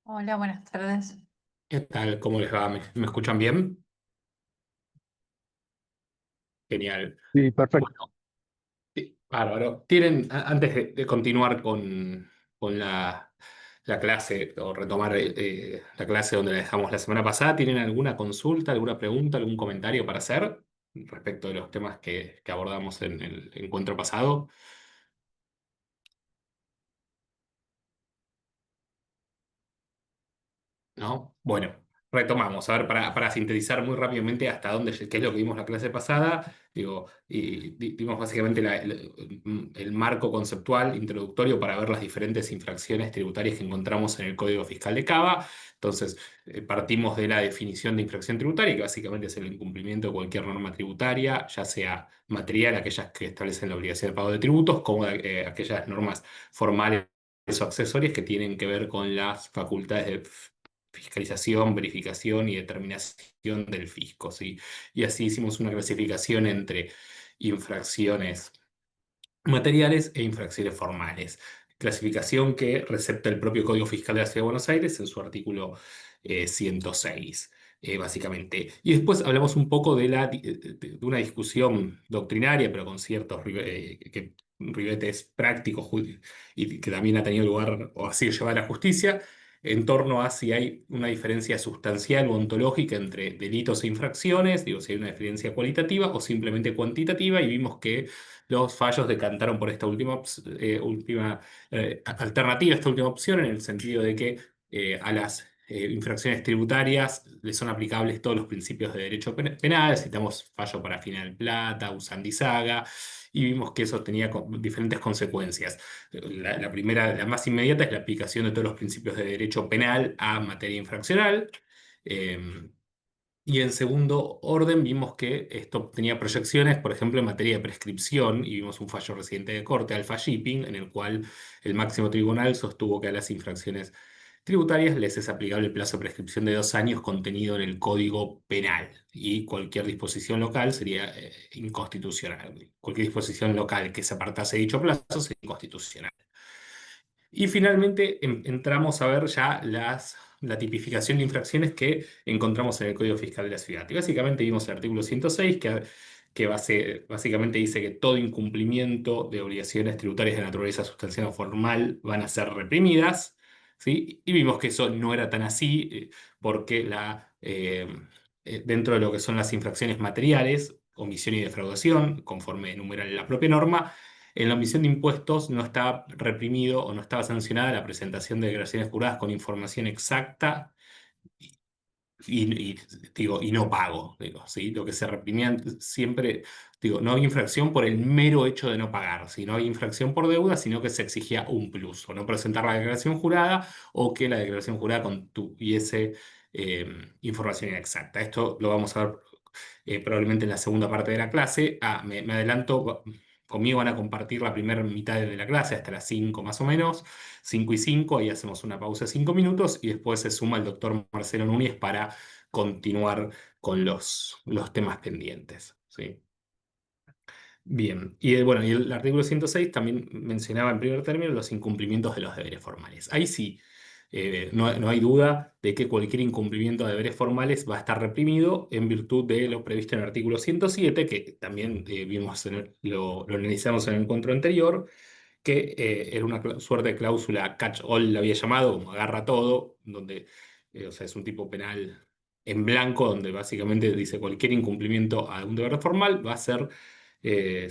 Hola, buenas tardes. ¿Qué tal? ¿Cómo les va? ¿Me escuchan bien? Genial. Sí, perfecto. Bueno, bárbaro. ¿Tienen, antes de continuar con la clase o retomar la clase donde la dejamos la semana pasada, ¿tienen alguna consulta, alguna pregunta, algún comentario para hacer respecto de los temas que abordamos en el encuentro pasado? ¿No? Bueno, retomamos. A ver, para sintetizar muy rápidamente hasta dónde, qué es lo que vimos la clase pasada, digo, y dimos básicamente el marco conceptual introductorio para ver las diferentes infracciones tributarias que encontramos en el Código Fiscal de Cava. Entonces, partimos de la definición de infracción tributaria, que básicamente es el incumplimiento de cualquier norma tributaria, ya sea material, aquellas que establecen la obligación de pago de tributos, como aquellas normas formales o accesorias que tienen que ver con las facultades de fiscalización, verificación y determinación del fisco, ¿sí? Y así hicimos una clasificación entre infracciones materiales e infracciones formales. Clasificación que recepta el propio Código Fiscal de la Ciudad de Buenos Aires en su artículo 106, básicamente. Y después hablamos un poco de una discusión doctrinaria, pero con ciertos ribetes prácticos y que también ha tenido lugar o ha sido llevada a la justicia, en torno a si hay una diferencia sustancial o ontológica entre delitos e infracciones, digo, si hay una diferencia cualitativa o simplemente cuantitativa, y vimos que los fallos decantaron por esta última alternativa, esta última opción, en el sentido de que a las infracciones tributarias le son aplicables todos los principios de derecho penal. Citamos fallo para Final Plata, Usandizaga, y vimos que eso tenía diferentes consecuencias. La primera, la más inmediata, es la aplicación de todos los principios de derecho penal a materia infraccional. Eh, y en segundo orden vimos que esto tenía proyecciones, por ejemplo, en materia de prescripción, y vimos un fallo reciente de corte, Alfa Shipping, en el cual el máximo tribunal sostuvo que a las infracciones tributarias les es aplicable el plazo de prescripción de 2 años contenido en el Código Penal, y cualquier disposición local sería inconstitucional. Cualquier disposición local que se apartase de dicho plazo sería inconstitucional. Y finalmente entramos a ver ya la tipificación de infracciones que encontramos en el Código Fiscal de la Ciudad. Y básicamente vimos el artículo 106 básicamente dice que todo incumplimiento de obligaciones tributarias de naturaleza sustancial o formal van a ser reprimidas, ¿sí? Y vimos que eso no era tan así, porque dentro de lo que son las infracciones materiales, omisión y defraudación, conforme enumera la propia norma, en la omisión de impuestos no estaba reprimido o no estaba sancionada la presentación de declaraciones juradas con información exacta y, digo, y no pago, digo, ¿sí? Lo que se reprimía siempre, digo, no había infracción por el mero hecho de no pagar, ¿sí? No había infracción por deuda, sino que se exigía un plus, o no presentar la declaración jurada, o que la declaración jurada contuviese información inexacta. Esto lo vamos a ver probablemente en la segunda parte de la clase. Me adelanto, conmigo van a compartir la primera mitad de la clase hasta las 5 más o menos, 5 y 5, ahí hacemos una pausa de 5 minutos y después se suma el doctor Marcelo Núñez para continuar con los temas pendientes, ¿sí? Bien, y bueno, y el artículo 106 también mencionaba en primer término los incumplimientos de los deberes formales. Ahí sí, no hay duda de que cualquier incumplimiento de deberes formales va a estar reprimido en virtud de lo previsto en el artículo 107, que también vimos lo analizamos en el encuentro anterior, que era una suerte de cláusula catch-all, la había llamado, como agarra todo, donde, o sea, es un tipo penal en blanco, donde básicamente dice cualquier incumplimiento a un deber formal va a ser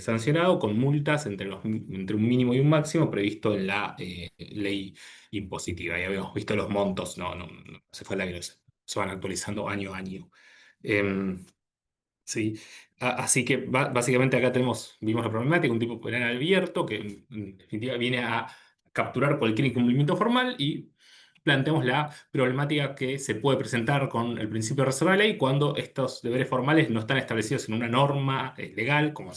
sancionado con multas entre un mínimo y un máximo previsto en la ley impositiva. Ya habíamos visto los montos, no se fue la que se van actualizando año a año. Em, Sí, así que básicamente acá vimos la problemática, un tipo penal abierto que en definitiva viene a capturar cualquier incumplimiento formal, y planteamos la problemática que se puede presentar con el principio de reserva de ley cuando estos deberes formales no están establecidos en una norma legal, como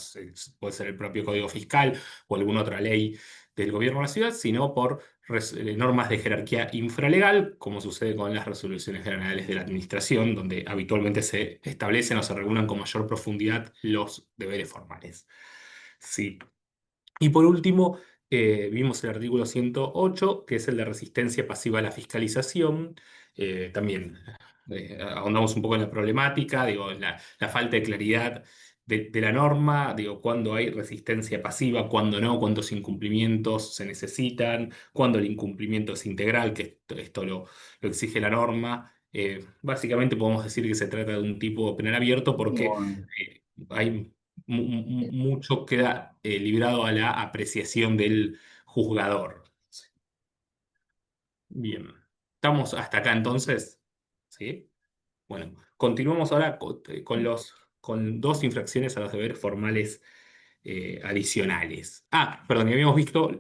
puede ser el propio Código Fiscal o alguna otra ley del gobierno de la ciudad, sino por normas de jerarquía infralegal, como sucede con las resoluciones generales de la administración, donde habitualmente se establecen o se regulan con mayor profundidad los deberes formales. Sí. Y por último, Vimos el artículo 108, que es el de resistencia pasiva a la fiscalización. También ahondamos un poco en la problemática, digo, la falta de claridad de la norma, digo, cuándo hay resistencia pasiva, cuándo no, cuántos incumplimientos se necesitan, cuándo el incumplimiento es integral, que esto lo exige la norma. Básicamente podemos decir que se trata de un tipo penal abierto porque Bueno, hay mucho queda librado a la apreciación del juzgador. Bien, estamos hasta acá entonces, ¿sí? Bueno, continuamos ahora con dos infracciones a los deberes formales adicionales. Ah, perdón, y habíamos visto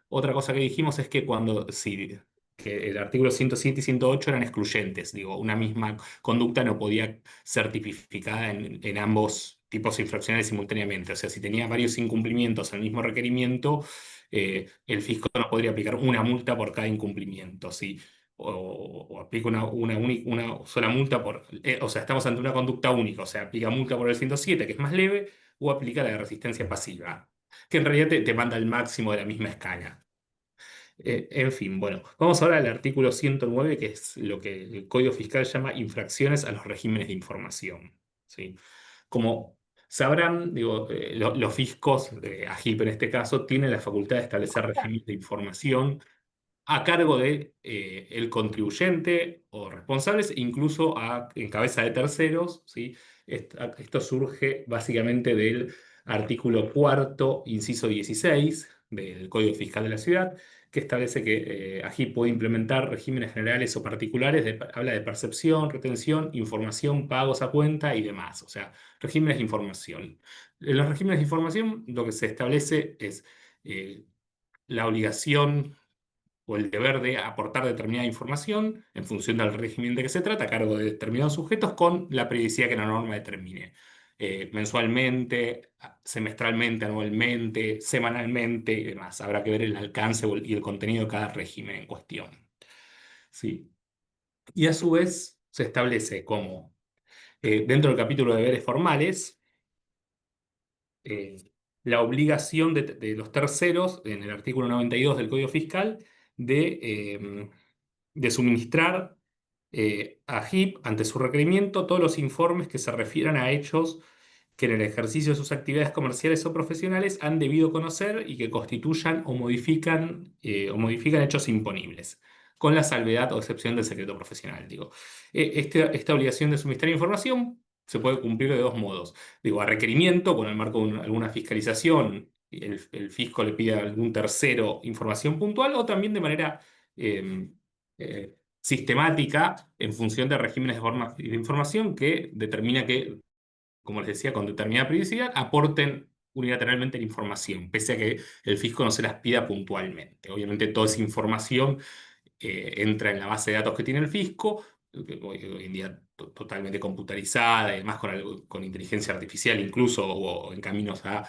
otra cosa que dijimos es que cuando sí, que el artículo 107 y 108 eran excluyentes, digo, una misma conducta no podía ser tipificada en ambos tipos de infracciones simultáneamente. O sea, si tenía varios incumplimientos al mismo requerimiento, el fisco no podría aplicar una multa por cada incumplimiento. ¿Sí? O aplica una sola multa o sea, estamos ante una conducta única, o sea, aplica multa por el 107, que es más leve, o aplica la de resistencia pasiva, que en realidad te manda el máximo de la misma escala. En fin, bueno, vamos ahora al artículo 109, que es lo que el Código Fiscal llama infracciones a los regímenes de información. ¿Sí? Como sabrán, digo, los fiscos, AGIP en este caso, tienen la facultad de establecer regímenes de información a cargo de el contribuyente o responsables, incluso en cabeza de terceros, ¿sí? Esto surge básicamente del artículo cuarto, inciso 16 del Código Fiscal de la Ciudad, que establece que AGI puede implementar regímenes generales o particulares, habla de percepción, retención, información, pagos a cuenta y demás, o sea, regímenes de información. En los regímenes de información lo que se establece es eh, la obligación o el deber de aportar determinada información en función del régimen de que se trata, a cargo de determinados sujetos, con la periodicidad que la norma determine. Mensualmente, semestralmente, anualmente, semanalmente y demás. Habrá que ver el alcance y el contenido de cada régimen en cuestión. ¿Sí? Y a su vez se establece como, dentro del capítulo de deberes formales, eh, la obligación de los terceros, en el artículo 92 del Código Fiscal, de suministrar a HIP, ante su requerimiento, todos los informes que se refieran a hechos que en el ejercicio de sus actividades comerciales o profesionales han debido conocer y que constituyan o modifican hechos imponibles, con la salvedad o excepción del secreto profesional. Digo. Esta obligación de suministrar información se puede cumplir de dos modos. Digo, a requerimiento, con el marco de alguna fiscalización, el fisco le pide a algún tercero información puntual, o también de manera sistemática en función de regímenes de información que determina que, como les decía, con determinada periodicidad, aporten unilateralmente la información, pese a que el fisco no se las pida puntualmente. Obviamente toda esa información entra en la base de datos que tiene el fisco, hoy en día totalmente computarizada, y además con inteligencia artificial incluso, o en caminos a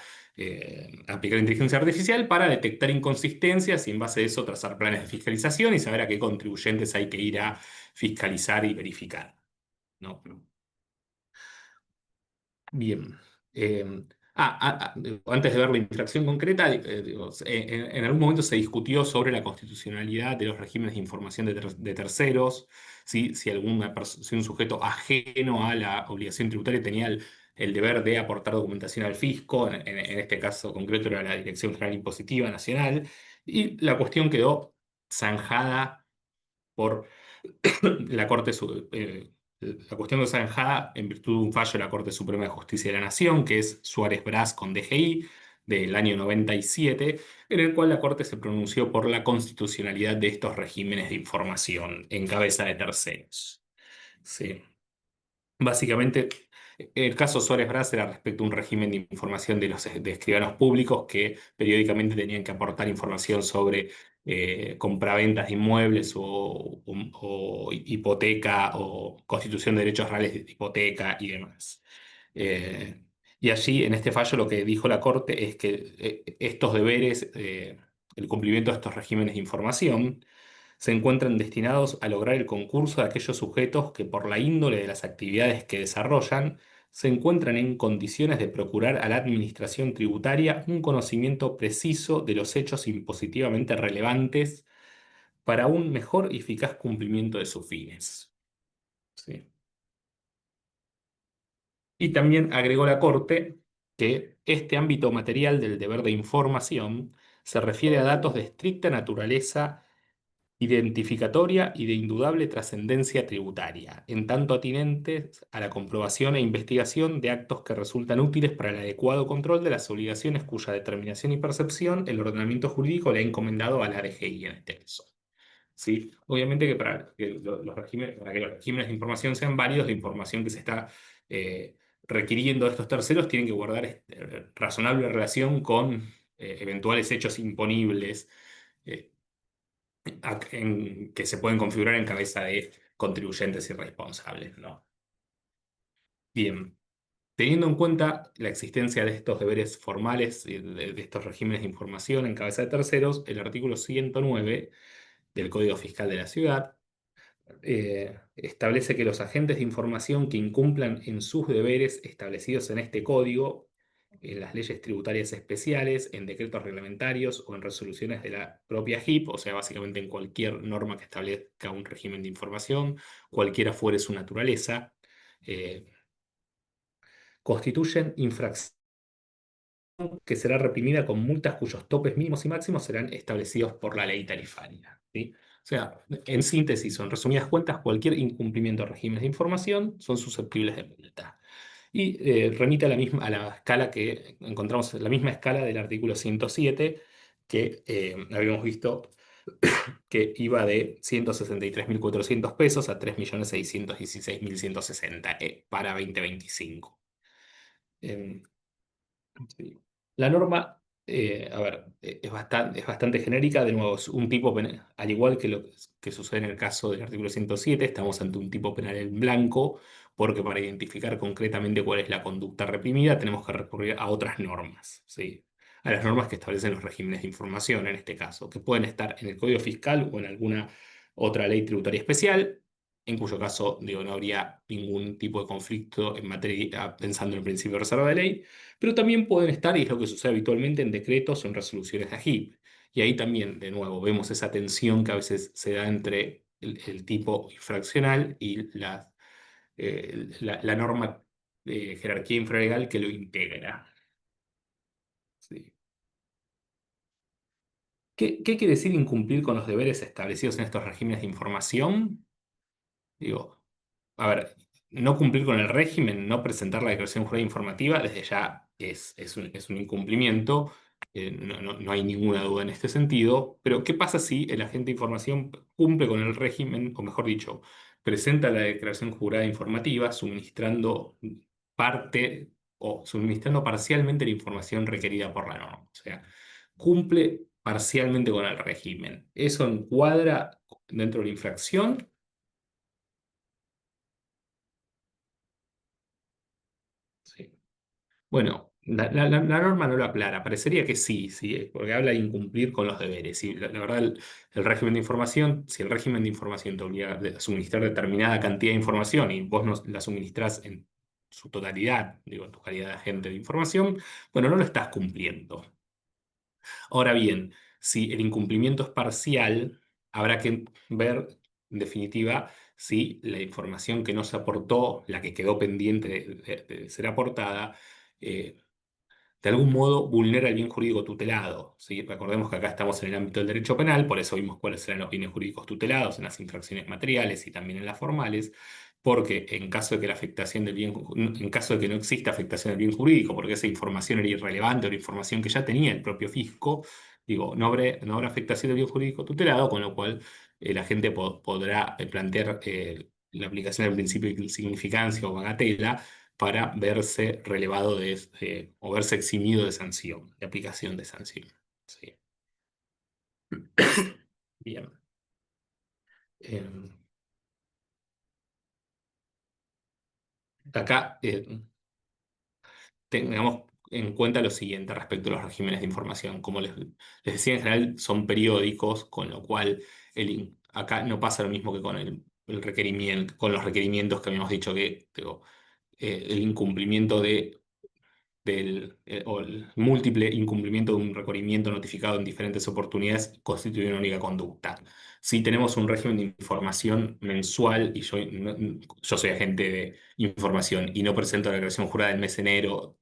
aplicar inteligencia artificial para detectar inconsistencias y en base a eso trazar planes de fiscalización y saber a qué contribuyentes hay que ir a fiscalizar y verificar. ¿No? Bien. Eh, Antes de ver la infracción concreta, digo, en algún momento se discutió sobre la constitucionalidad de los regímenes de información de terceros, si un sujeto ajeno a la obligación tributaria tenía el deber de aportar documentación al fisco, en este caso concreto era la Dirección General Impositiva Nacional, y la cuestión quedó zanjada por la la cuestión de zanjada en virtud de un fallo de la Corte Suprema de Justicia de la Nación, que es Suárez Braz con DGI, del año 97, en el cual la Corte se pronunció por la constitucionalidad de estos regímenes de información en cabeza de terceros. Sí. Básicamente, el caso Suárez Braz era respecto a un régimen de información de escribanos públicos que periódicamente tenían que aportar información sobre compraventas de inmuebles o hipoteca o constitución de derechos reales de hipoteca y demás. Eh, y allí, en este fallo, lo que dijo la Corte es que estos deberes, el cumplimiento de estos regímenes de información, se encuentran destinados a lograr el concurso de aquellos sujetos que por la índole de las actividades que desarrollan se encuentran en condiciones de procurar a la administración tributaria un conocimiento preciso de los hechos impositivamente relevantes para un mejor y eficaz cumplimiento de sus fines. Sí. Y también agregó la Corte que este ámbito material del deber de información se refiere a datos de estricta naturaleza identificatoria y de indudable trascendencia tributaria, en tanto atinentes a la comprobación e investigación de actos que resultan útiles para el adecuado control de las obligaciones cuya determinación y percepción el ordenamiento jurídico le ha encomendado a la DGI en este caso. ¿Sí? Obviamente que para que los regímenes de información sean válidos, la información que se está requiriendo de estos terceros tiene que guardar razonable relación con eventuales hechos imponibles. eh, que se pueden configurar en cabeza de contribuyentes irresponsables, ¿no? Bien, teniendo en cuenta la existencia de estos deberes formales y de estos regímenes de información en cabeza de terceros, el artículo 109 del Código Fiscal de la Ciudad establece que los agentes de información que incumplan en sus deberes establecidos en este código, en las leyes tributarias especiales, en decretos reglamentarios o en resoluciones de la propia JIP, o sea, básicamente en cualquier norma que establezca un régimen de información, cualquiera fuere su naturaleza, eh, constituyen infracciones que será reprimida con multas cuyos topes mínimos y máximos serán establecidos por la ley tarifaria. ¿Sí? O sea, en síntesis, o en resumidas cuentas, cualquier incumplimiento de regímenes de información son susceptibles de multa. Y remite a a la escala que encontramos, la misma escala del artículo 107, que habíamos visto que iba de 163.400 pesos a 3.616.160 para 2025. Sí. La norma, a ver, es bastante genérica. De nuevo, es un tipo penal, al igual que lo que sucede en el caso del artículo 107, estamos ante un tipo penal en blanco, porque para identificar concretamente cuál es la conducta reprimida, tenemos que recurrir a otras normas, ¿sí? A las normas que establecen los regímenes de información, en este caso, que pueden estar en el Código Fiscal o en alguna otra ley tributaria especial, en cuyo caso, digo, no habría ningún tipo de conflicto en materia, pensando en el principio de reserva de ley, pero también pueden estar, y es lo que sucede habitualmente, en decretos o en resoluciones de AGIP. Y ahí también, de nuevo, vemos esa tensión que a veces se da entre el tipo infraccional y la norma de jerarquía infralegal que lo integra. Sí. ¿Qué quiere decir incumplir con los deberes establecidos en estos regímenes de información? Digo, a ver, no cumplir con el régimen, no presentar la declaración jurada informativa, desde ya es un incumplimiento, no hay ninguna duda en este sentido, pero ¿qué pasa si el agente de información cumple con el régimen, o mejor dicho, presenta la declaración jurada informativa suministrando parte o suministrando parcialmente la información requerida por la norma? O sea, cumple parcialmente con el régimen. ¿Eso encuadra dentro de la infracción? Sí. Bueno, la norma no lo aclara, parecería que sí, sí, porque habla de incumplir con los deberes. Y la verdad, el régimen de información, si el régimen de información te obliga a suministrar determinada cantidad de información y vos no la suministrás en su totalidad, digo, en tu calidad de agente de información, bueno, no lo estás cumpliendo. Ahora bien, si el incumplimiento es parcial, habrá que ver, en definitiva, si la información que no se aportó, la que quedó pendiente de ser aportada, eh, de algún modo vulnera el bien jurídico tutelado, ¿sí? Recordemos que acá estamos en el ámbito del derecho penal, por eso vimos cuáles eran los bienes jurídicos tutelados en las infracciones materiales y también en las formales, porque en caso de que la afectación del bien, en caso de que no exista afectación del bien jurídico, porque esa información era irrelevante o la información que ya tenía el propio fisco, digo, no habrá afectación del bien jurídico tutelado, con lo cual la gente podrá plantear la aplicación del principio de insignificancia o bagatela para verse relevado o verse eximido de sanción, de aplicación de sanción. Sí. Bien. Eh, acá tengamos en cuenta lo siguiente respecto a los regímenes de información. Como les decía, en general son periódicos, con lo cual acá no pasa lo mismo que con el requerimiento, con los requerimientos que habíamos dicho que digo, el incumplimiento o el múltiple incumplimiento de un requerimiento notificado en diferentes oportunidades constituye una única conducta. Si tenemos un régimen de información mensual y yo soy agente de información y no presento la declaración jurada del mes de enero,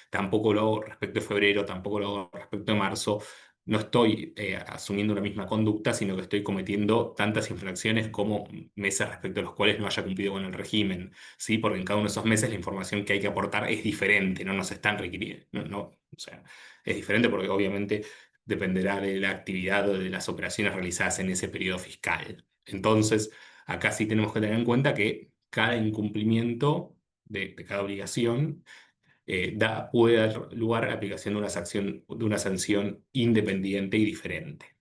tampoco lo hago respecto de febrero, tampoco lo hago respecto de marzo, no estoy asumiendo la misma conducta, sino que estoy cometiendo tantas infracciones como meses respecto a los cuales no haya cumplido con el régimen. ¿Sí? Porque en cada uno de esos meses la información que hay que aportar es diferente, no nos están requiriendo. O sea, es diferente porque obviamente dependerá de la actividad o de las operaciones realizadas en ese periodo fiscal. Entonces, acá sí tenemos que tener en cuenta que cada incumplimiento de cada obligación puede dar lugar a la aplicación de una sanción independiente y diferente.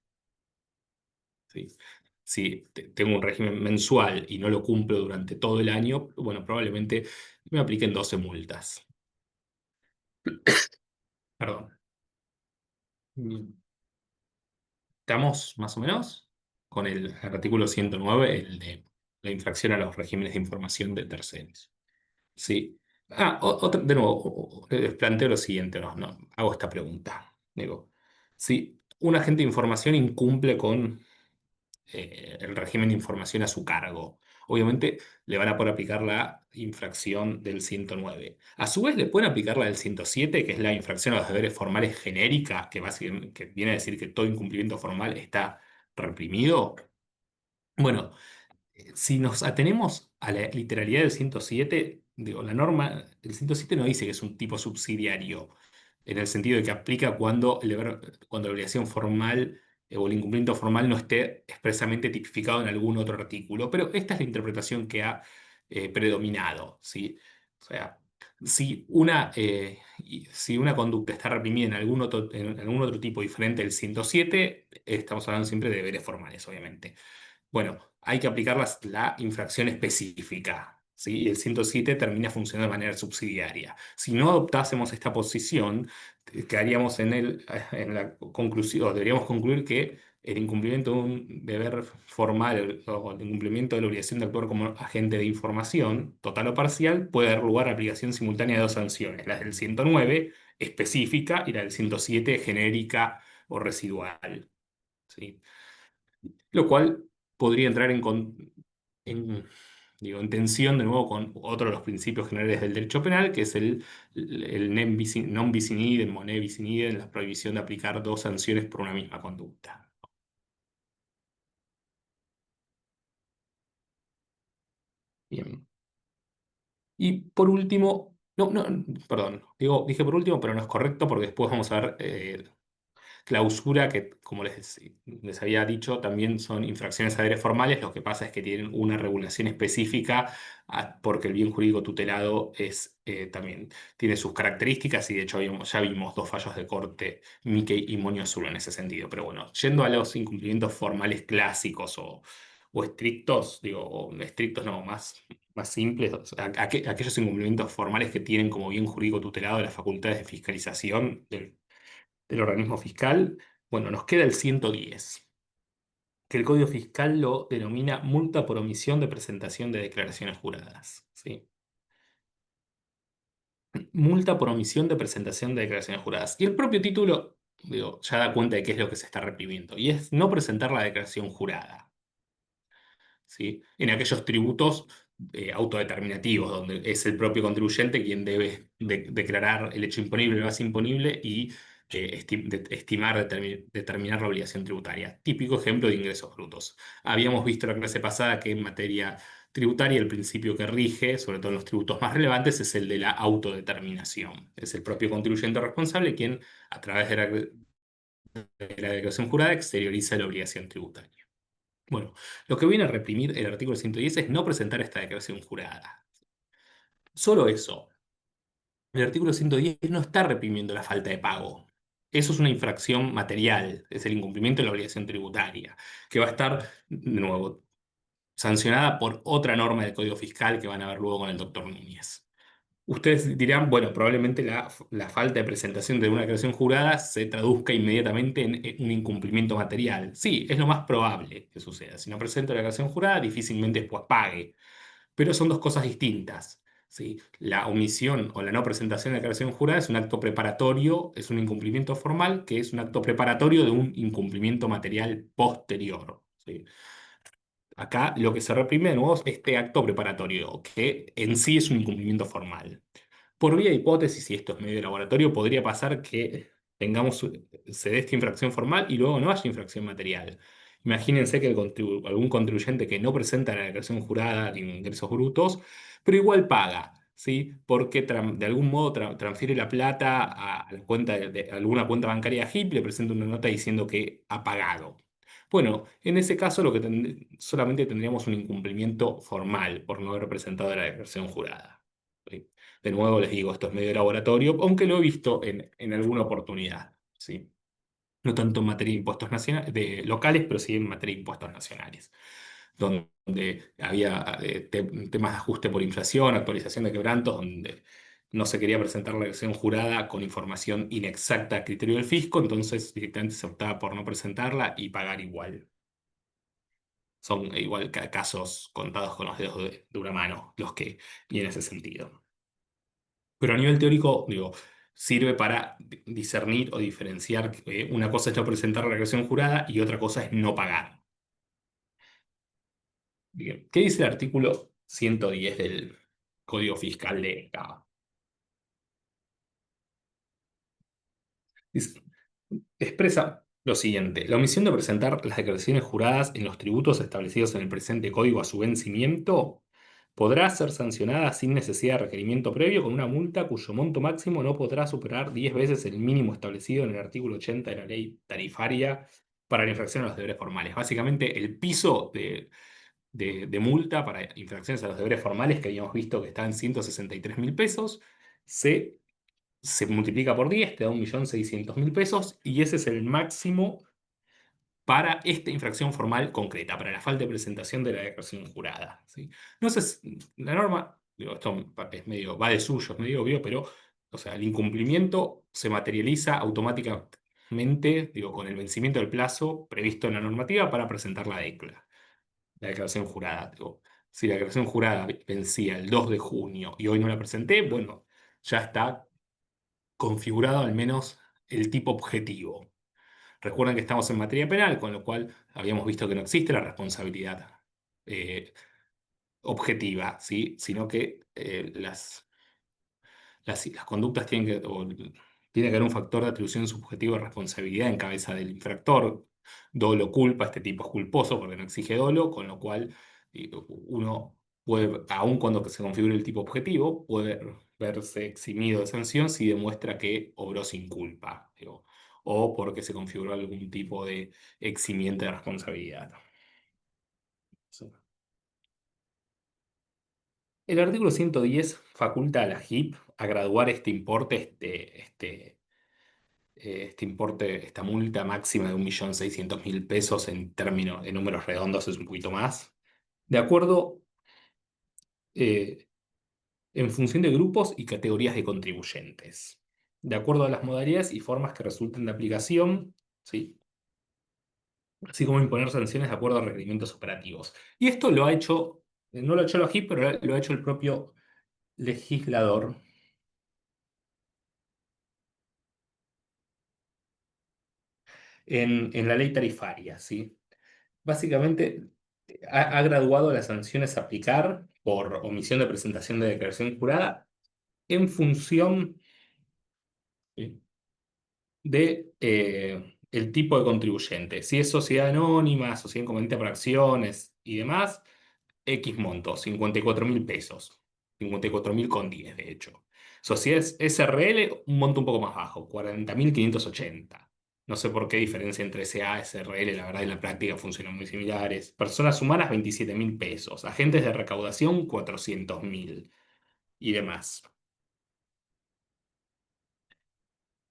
¿Sí? Si tengo un régimen mensual y no lo cumplo durante todo el año, bueno, probablemente me apliquen 12 multas. Perdón. Mm, ¿Estamos más o menos con el artículo 109, el de la infracción a los regímenes de información de terceros? Sí. De nuevo, les planteo lo siguiente, no, hago esta pregunta. Digo, si un agente de información incumple con el régimen de información a su cargo. Obviamente le van a poder aplicar la infracción del 109. A su vez le pueden aplicar la del 107, que es la infracción a los deberes formales genérica, que viene a decir que todo incumplimiento formal está reprimido. Bueno, si nos atenemos a la literalidad del 107, digo, la norma, el 107 no dice que es un tipo subsidiario, en el sentido de que aplica cuando la obligación formal o el incumplimiento formal no esté expresamente tipificado en algún otro artículo. Pero esta es la interpretación que ha predominado, ¿sí? O sea, si una conducta está reprimida en algún otro tipo diferente del 107, estamos hablando siempre de deberes formales, obviamente. Bueno, hay que aplicar la infracción específica, ¿sí? Y el 107 termina funcionando de manera subsidiaria. Si no adoptásemos esta posición, quedaríamos en la conclusión, o deberíamos concluir que el incumplimiento de un deber formal o el incumplimiento de la obligación de actuar como agente de información, total o parcial, puede dar lugar a aplicación simultánea de dos sanciones, la del 109 específica y la del 107 genérica o residual. ¿Sí? Lo cual podría entrar en, digo, en tensión de nuevo con otro de los principios generales del derecho penal, que es el non bis in idem o ne bis in idem, la prohibición de aplicar dos sanciones por una misma conducta. Bien. Y por último, perdón, dije por último, pero no es correcto porque después vamos a ver clausura, que como les había dicho, también son infracciones a deberes formales. Lo que pasa es que tienen una regulación específica porque el bien jurídico tutelado también tiene sus características y de hecho ya vimos dos fallos de corte, Mickey y Monio Azul en ese sentido. Pero bueno, yendo a los incumplimientos formales clásicos o estrictos, digo, o estrictos no, más simples, o sea, aquellos incumplimientos formales que tienen como bien jurídico tutelado las facultades de fiscalización del organismo fiscal, bueno, nos queda el 110, que el Código Fiscal lo denomina multa por omisión de presentación de declaraciones juradas. ¿Sí? Multa por omisión de presentación de declaraciones juradas. Y el propio título, digo, ya da cuenta de qué es lo que se está reprimiendo, y es no presentar la declaración jurada. ¿Sí? En aquellos tributos autodeterminativos, donde es el propio contribuyente quien debe declarar el hecho imponible, el base imponible y estimar, determinar la obligación tributaria. Típico ejemplo de ingresos brutos. Habíamos visto la clase pasada que en materia tributaria el principio que rige, sobre todo en los tributos más relevantes, es el de la autodeterminación. Es el propio contribuyente responsable quien, a través de la declaración jurada, exterioriza la obligación tributaria. Bueno, lo que viene a reprimir el artículo 110 es no presentar esta declaración jurada. Solo eso. El artículo 110 no está reprimiendo la falta de pago. Eso es una infracción material, es el incumplimiento de la obligación tributaria, que va a estar, de nuevo, sancionada por otra norma del Código Fiscal que van a ver luego con el doctor Núñez. Ustedes dirán, bueno, probablemente la falta de presentación de una declaración jurada se traduzca inmediatamente en un incumplimiento material. Sí, es lo más probable que suceda. Si no presento la declaración jurada, difícilmente después pague. Pero son dos cosas distintas. ¿sí? La omisión o la no presentación de declaración jurada es un acto preparatorio, es un incumplimiento formal que es un acto preparatorio de un incumplimiento material posterior. ¿Sí? Acá lo que se reprime de nuevo es este acto preparatorio, que en sí es un incumplimiento formal. Por vía de hipótesis, y esto es medio de laboratorio, podría pasar que tengamos, se dé esta infracción formal y luego no haya infracción material. Imagínense que algún contribuyente que no presenta la declaración jurada de ingresos brutos, pero igual paga, ¿sí? Porque de algún modo transfiere la plata a la cuenta de alguna cuenta bancaria HIP, le presenta una nota diciendo que ha pagado. Bueno, en ese caso solamente tendríamos un incumplimiento formal por no haber presentado la declaración jurada. ¿Sí? De nuevo les digo, esto es medio de laboratorio, aunque lo he visto en alguna oportunidad, ¿sí? No tanto en materia de impuestos nacionales, de locales, pero sí en materia de impuestos nacionales, donde había temas de ajuste por inflación, actualización de quebrantos, donde no se quería presentar la declaración jurada con información inexacta a criterio del fisco, entonces directamente se optaba por no presentarla y pagar igual. Son igual casos contados con los dedos de una mano los que y en ese sentido. Pero a nivel teórico, digo, sirve para discernir o diferenciar que una cosa es no presentar la declaración jurada y otra cosa es no pagar. Bien, ¿qué dice el artículo 110 del Código Fiscal de CABA? Dice, expresa lo siguiente: la omisión de presentar las declaraciones juradas en los tributos establecidos en el presente código a su vencimiento podrá ser sancionada sin necesidad de requerimiento previo con una multa cuyo monto máximo no podrá superar 10 veces el mínimo establecido en el artículo 80 de la ley tarifaria para la infracción a los deberes formales. Básicamente, el piso de multa para infracciones a los deberes formales que habíamos visto que está en 163.000 pesos, se se multiplica por 10, te da 1.600.000 pesos, y ese es el máximo para esta infracción formal concreta, para la falta de presentación de la declaración jurada. ¿Sí? No sé, la norma, digo, esto es medio, va de suyo, es medio obvio, pero o sea, el incumplimiento se materializa automáticamente, digo, con el vencimiento del plazo previsto en la normativa para presentar la declaración jurada. Digo, si la declaración jurada vencía el 2 de junio y hoy no la presenté, bueno, ya está configurado al menos el tipo objetivo. Recuerden que estamos en materia penal, con lo cual habíamos visto que no existe la responsabilidad eh, objetiva, ¿sí? Sino que las conductas tiene que haber un factor de atribución subjetiva de responsabilidad en cabeza del infractor. Dolo culpa, este tipo es culposo porque no exige dolo, con lo cual uno puede, aun cuando se configure el tipo objetivo, puede verse eximido de sanción si demuestra que obró sin culpa, digo, o porque se configuró algún tipo de eximiente de responsabilidad. Sí. El artículo 110 faculta a la JIP a graduar este importe, este importe, esta multa máxima de 1.600.000 pesos en números redondos es un poquito más, de acuerdo, eh, en función de grupos y categorías de contribuyentes, de acuerdo a las modalidades y formas que resulten de aplicación, ¿sí? Así como imponer sanciones de acuerdo a requerimientos operativos. Y esto lo ha hecho, no lo ha hecho la JIP, pero lo ha hecho el propio legislador en la ley tarifaria, ¿sí? Básicamente ha graduado las sanciones a aplicar por omisión de presentación de declaración jurada en función, ¿sí? de el tipo de contribuyente. Si es sociedad anónima, sociedad inconveniente por acciones y demás, X monto, 54.000 pesos. 54.000 con 10 de hecho. Sociedades SRL, un monto un poco más bajo, 40.580. No sé por qué diferencia entre SA y SRL, la verdad en la práctica funcionan muy similares. Personas humanas, 27.000 pesos. Agentes de recaudación, 400.000 y demás.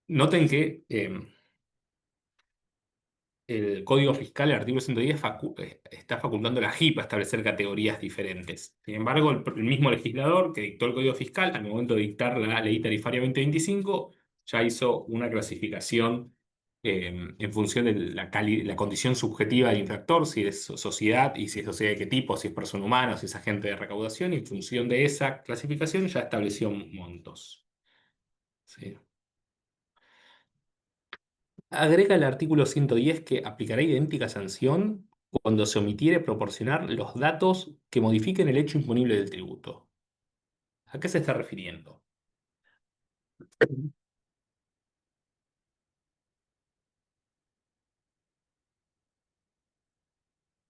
Noten que el Código Fiscal, el artículo 110, está facultando a la JIP a establecer categorías diferentes. Sin embargo, el mismo legislador que dictó el Código Fiscal, al momento de dictar la Ley Tarifaria 2025, ya hizo una clasificación en función de la condición subjetiva del infractor, si es sociedad y si es sociedad de qué tipo, si es persona humana, si es agente de recaudación, y en función de esa clasificación ya estableció montos. ¿Sí? Agrega el artículo 110 que aplicará idéntica sanción cuando se omitiere proporcionar los datos que modifiquen el hecho imponible del tributo. ¿A qué se está refiriendo?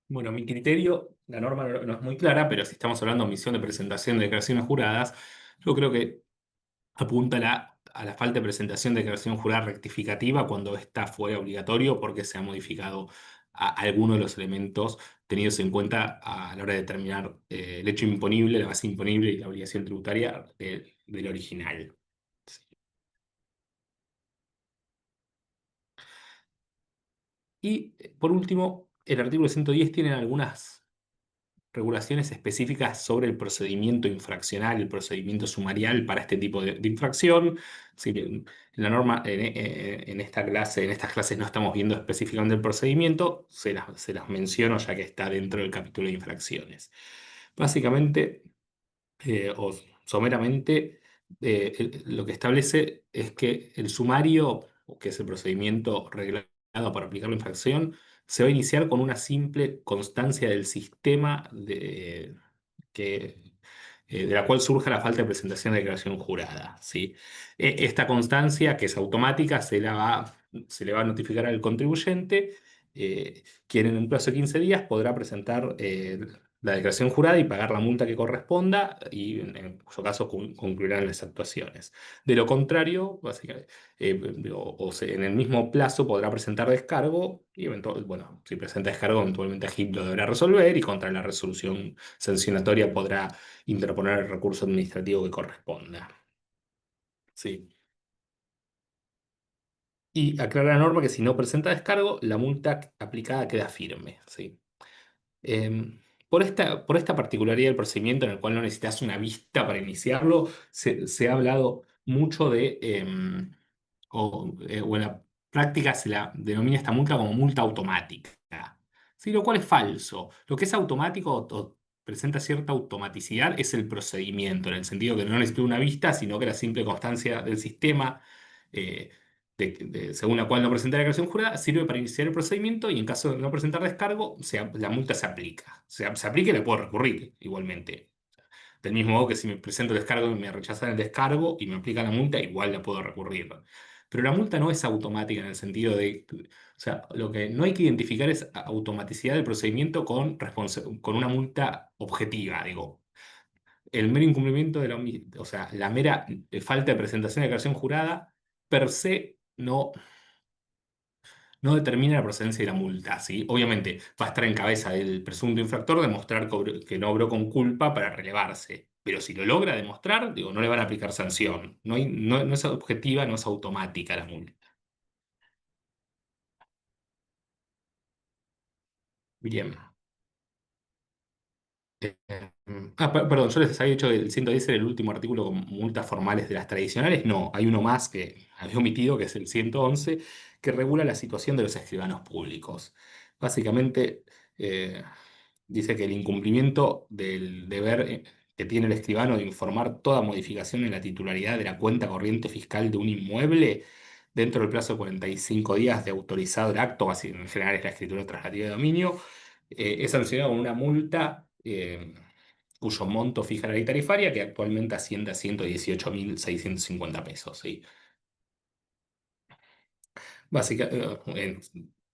Bueno, mi criterio, la norma no es muy clara, pero si estamos hablando de omisión de presentación de declaraciones juradas, yo creo que apunta a la falta de presentación de declaración jurada rectificativa cuando ésta fuera obligatorio porque se ha modificado alguno de los elementos tenidos en cuenta a la hora de determinar el hecho imponible, la base imponible y la obligación tributaria del original. Sí. Y por último, el artículo 110 tiene algunas regulaciones específicas sobre el procedimiento infraccional, el procedimiento sumarial para este tipo de infracción. Sí, en la norma, en esta clase, en estas clases no estamos viendo específicamente el procedimiento, se las menciono ya que está dentro del capítulo de infracciones. Básicamente, o someramente, lo que establece es que el sumario, que es el procedimiento reglado para aplicar la infracción, se va a iniciar con una simple constancia del sistema que, de la cual surja la falta de presentación de declaración jurada, ¿sí? Esta constancia, que es automática, se le va a notificar al contribuyente, quien en un plazo de 15 días podrá presentar la declaración jurada y pagar la multa que corresponda, y en cuyo caso concluirán las actuaciones. De lo contrario, básicamente, en el mismo plazo podrá presentar descargo y bueno, si presenta descargo, eventualmente Egipto lo deberá resolver y contra la resolución sancionatoria podrá interponer el recurso administrativo que corresponda. Sí. Y aclara la norma que si no presenta descargo, la multa aplicada queda firme. ¿Sí? Por esta particularidad del procedimiento en el cual no necesitas una vista para iniciarlo, se ha hablado mucho o en la práctica se la denomina esta multa como multa automática. ¿Sí? Lo cual es falso. Lo que es automático o presenta cierta automaticidad es el procedimiento, en el sentido que no necesita una vista, sino que la simple constancia del sistema. eh, según la cual no presenta declaración jurada, sirve para iniciar el procedimiento y en caso de no presentar descargo, la multa se aplica. Se aplica y le puedo recurrir igualmente. Del mismo modo que si me presento el descargo y me rechazan el descargo y me aplican la multa, igual la puedo recurrir. Pero la multa no es automática en el sentido de, o sea, lo que no hay que identificar es automaticidad del procedimiento con una multa objetiva, digo. El mero incumplimiento o sea, la mera falta de presentación de declaración jurada per se no determina la procedencia de la multa, ¿sí? Obviamente va a estar en cabeza del presunto infractor demostrar que no obró con culpa para relevarse. Pero si lo logra demostrar, digo, no le van a aplicar sanción. No es objetiva, no es automática la multa. Bien. Perdón, yo les había dicho que el 110 era el último artículo con multas formales de las tradicionales. No, hay uno más que había omitido, que es el 111, que regula la situación de los escribanos públicos. Básicamente, eh, dice que el incumplimiento del deber que tiene el escribano de informar toda modificación en la titularidad de la cuenta corriente fiscal de un inmueble dentro del plazo de 45 días de autorizado el acto, así en general es la escritura traslativa de dominio, es sancionado con una multa cuyo monto fija la ley tarifaria, que actualmente asciende a 118.650 pesos. ¿Sí?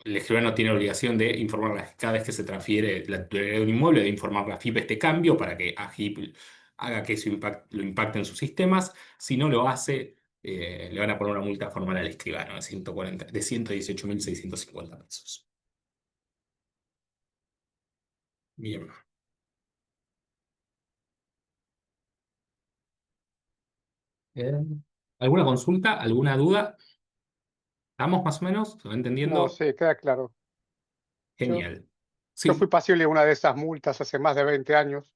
El escribano tiene obligación de informar cada vez que se transfiere la titularidad de un inmueble, de informar la FIP este cambio para que AGIP haga que eso lo impacte en sus sistemas. Si no lo hace, le van a poner una multa formal al escribano de 118.650 pesos. Bien. Eh, ¿Alguna consulta? ¿Alguna duda? ¿Estamos más o menos? ¿Se va No, entendiendo? sí, queda claro. Yo, Genial. yo fui Sí. pasible de una de esas multas hace más de 20 años,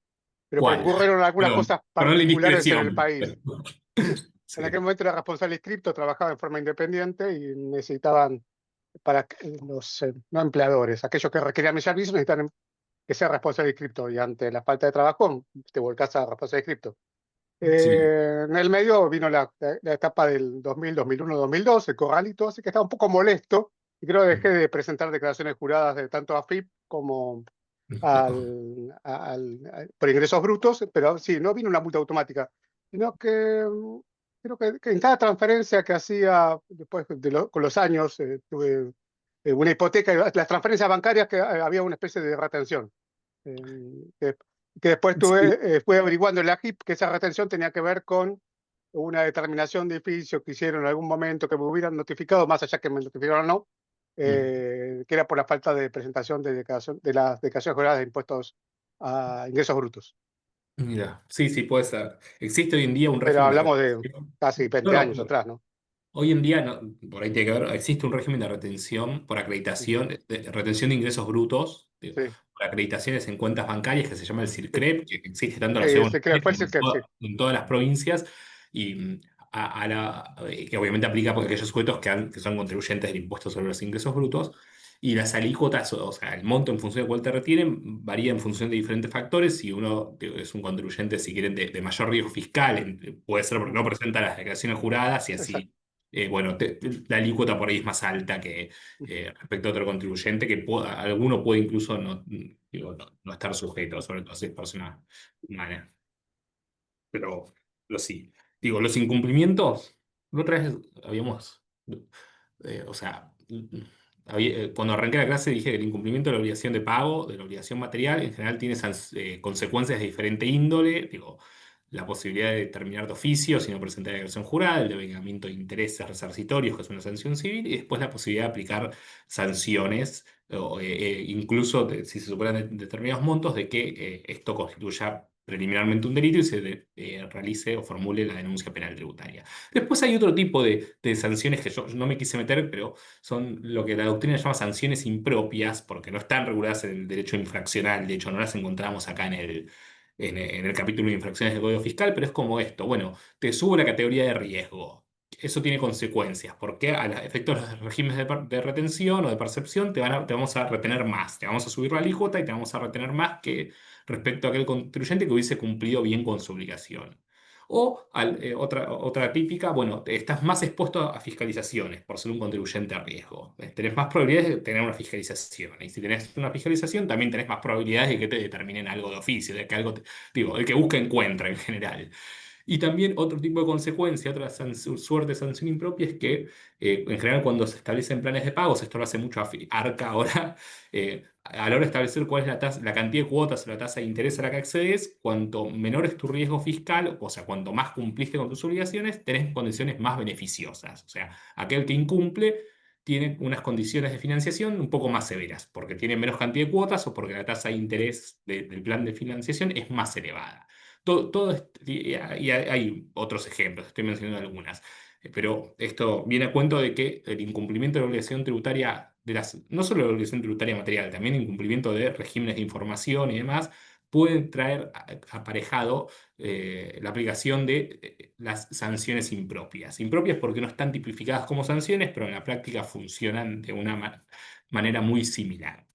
pero porque ¿Cuál? ocurrieron algunas Perdón, cosas perdón la particulares en el indiscreción. país. En Sí. aquel momento era responsable de cripto, trabajaba en forma independiente y necesitaban para los no empleadores, aquellos que requerían mis servicios necesitan que sea responsable de cripto y ante la falta de trabajo te volcás a responsable de cripto. Sí. En el medio vino la etapa del 2000, 2001, 2002, el corralito, así que estaba un poco molesto y creo que dejé de presentar declaraciones juradas de tanto a FIP como por ingresos brutos, pero sí, no vino una multa automática, sino que creo que en cada transferencia que hacía después con los años, tuve una hipoteca, las transferencias bancarias que había una especie de retención. Que, que después Sí. fui averiguando en la HIP que esa retención tenía que ver con una determinación de edificio que hicieron en algún momento que me hubieran notificado, más allá que me notificaron o no, que era por la falta de presentación de las declaraciones juradas de impuestos a ingresos brutos. Mira, sí, sí, puede ser. Existe hoy en día un Pero régimen de hablamos de retención. casi No, 20 no, años atrás, ¿no? hoy en día, por ahí tiene que ver, existe un régimen de retención por Sí, acreditación, de retención de ingresos brutos, sí, por acreditaciones en cuentas bancarias que se llama el sí. CIRCREP, que existe tanto en la Sí, ciudad de Buenos Aires fue el como CIRCEP, sí. en todas las provincias, y que obviamente aplica por aquellos sujetos que son contribuyentes del impuesto sobre los ingresos brutos. Y las alícuotas, o sea, el monto en función de cuál te retienen, varía en función de diferentes factores. Si uno es un contribuyente, si quieren, de mayor riesgo fiscal, puede ser porque no presenta las declaraciones juradas y Exacto. así, bueno, la alícuota por ahí es más alta que respecto a otro contribuyente, que alguno puede incluso no, digo, no estar sujeto, sobre todo si es persona humana. Pero, pero sí. Digo, los incumplimientos, la otra vez habíamos, o sea, cuando arranqué la clase dije que el incumplimiento de la obligación de pago, de la obligación material, en general tiene consecuencias de diferente índole. Digo, la posibilidad de terminar de oficio si no presentar declaración jurada, el devengamiento de intereses resarcitorios, que es una sanción civil, y después la posibilidad de aplicar sanciones, o, incluso si se superan determinados montos, de que esto constituya preliminarmente un delito y se realice o formule la denuncia penal tributaria. Después hay otro tipo de sanciones que yo no me quise meter, pero son lo que la doctrina llama sanciones impropias, porque no están reguladas en el derecho infraccional. De hecho, no las encontramos acá en el capítulo de infracciones del Código Fiscal, pero es como esto. Bueno, te subo la categoría de riesgo. Eso tiene consecuencias, porque a los efectos de los regímenes de retención o de percepción te vamos a retener más, te vamos a subir la alícuota y te vamos a retener más que respecto a aquel contribuyente que hubiese cumplido bien con su obligación. O otra típica, bueno, estás más expuesto a fiscalizaciones por ser un contribuyente a riesgo. Tenés más probabilidades de tener una fiscalización. Y si tenés una fiscalización, también tenés más probabilidades de que te determinen algo de oficio, de que algo, digo, el que busca encuentra en general. Y también otro tipo de consecuencia, otra suerte de sanción impropia es que en general cuando se establecen planes de pagos, esto lo hace mucho Arca ahora, a la hora de establecer cuál es la cantidad de cuotas o la tasa de interés a la que accedes, cuanto menor es tu riesgo fiscal, o sea, cuanto más cumpliste con tus obligaciones, tenés condiciones más beneficiosas. O sea, aquel que incumple tiene unas condiciones de financiación un poco más severas, porque tiene menos cantidad de cuotas o porque la tasa de interés del plan de financiación es más elevada. Y hay otros ejemplos, estoy mencionando algunas. Pero esto viene a cuento de que el incumplimiento de la obligación tributaria, no solo la obligación tributaria material, también el incumplimiento de regímenes de información y demás, pueden traer aparejado la aplicación de las sanciones impropias. Impropias porque no están tipificadas como sanciones, pero en la práctica funcionan de una manera muy similar.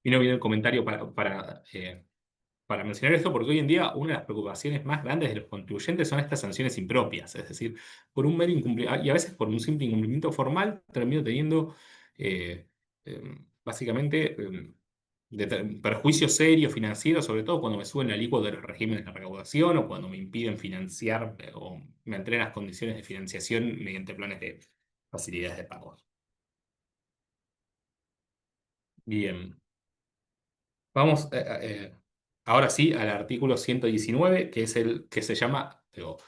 Y no viene el comentario para mencionar esto, porque hoy en día una de las preocupaciones más grandes de los contribuyentes son estas sanciones impropias, es decir, por un mero incumplimiento, y a veces por un simple incumplimiento formal, termino teniendo eh, básicamente perjuicios serios financieros, sobre todo cuando me suben la alícuota de los regímenes de recaudación o cuando me impiden financiar o me entregan las condiciones de financiación mediante planes de facilidades de pago. Bien. Vamos ahora sí al artículo 119, que es el que se llama, digo,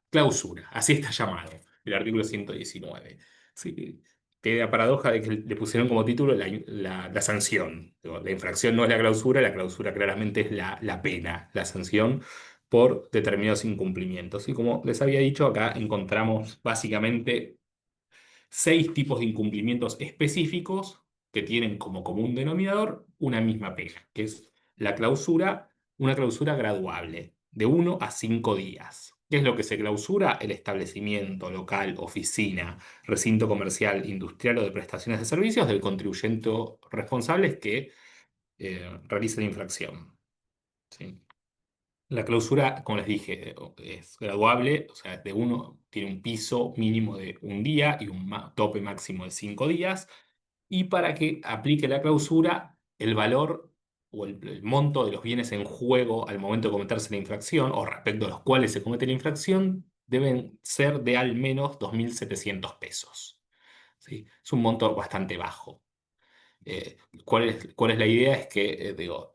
clausura. Así está llamado, el artículo 119. Sí, tiene la paradoja de que le pusieron como título la sanción. Digo, la infracción no es la clausura claramente es la pena, la sanción por determinados incumplimientos. Y como les había dicho, acá encontramos básicamente 6 tipos de incumplimientos específicos que tienen como común denominador una misma pena, que es una clausura graduable, de 1 a 5 días. ¿Qué es lo que se clausura? El establecimiento, local, oficina, recinto comercial, industrial o de prestaciones de servicios del contribuyente responsable que realiza la infracción. ¿Sí? La clausura, como les dije, es graduable, o sea, tiene un piso mínimo de un día y un tope máximo de 5 días. Y para que aplique la clausura, el valor o el monto de los bienes en juego al momento de cometerse la infracción o respecto a los cuales se comete la infracción deben ser de al menos 2.700 pesos. ¿Sí? Es un monto bastante bajo. ¿Cuál es la idea? Es que, digo,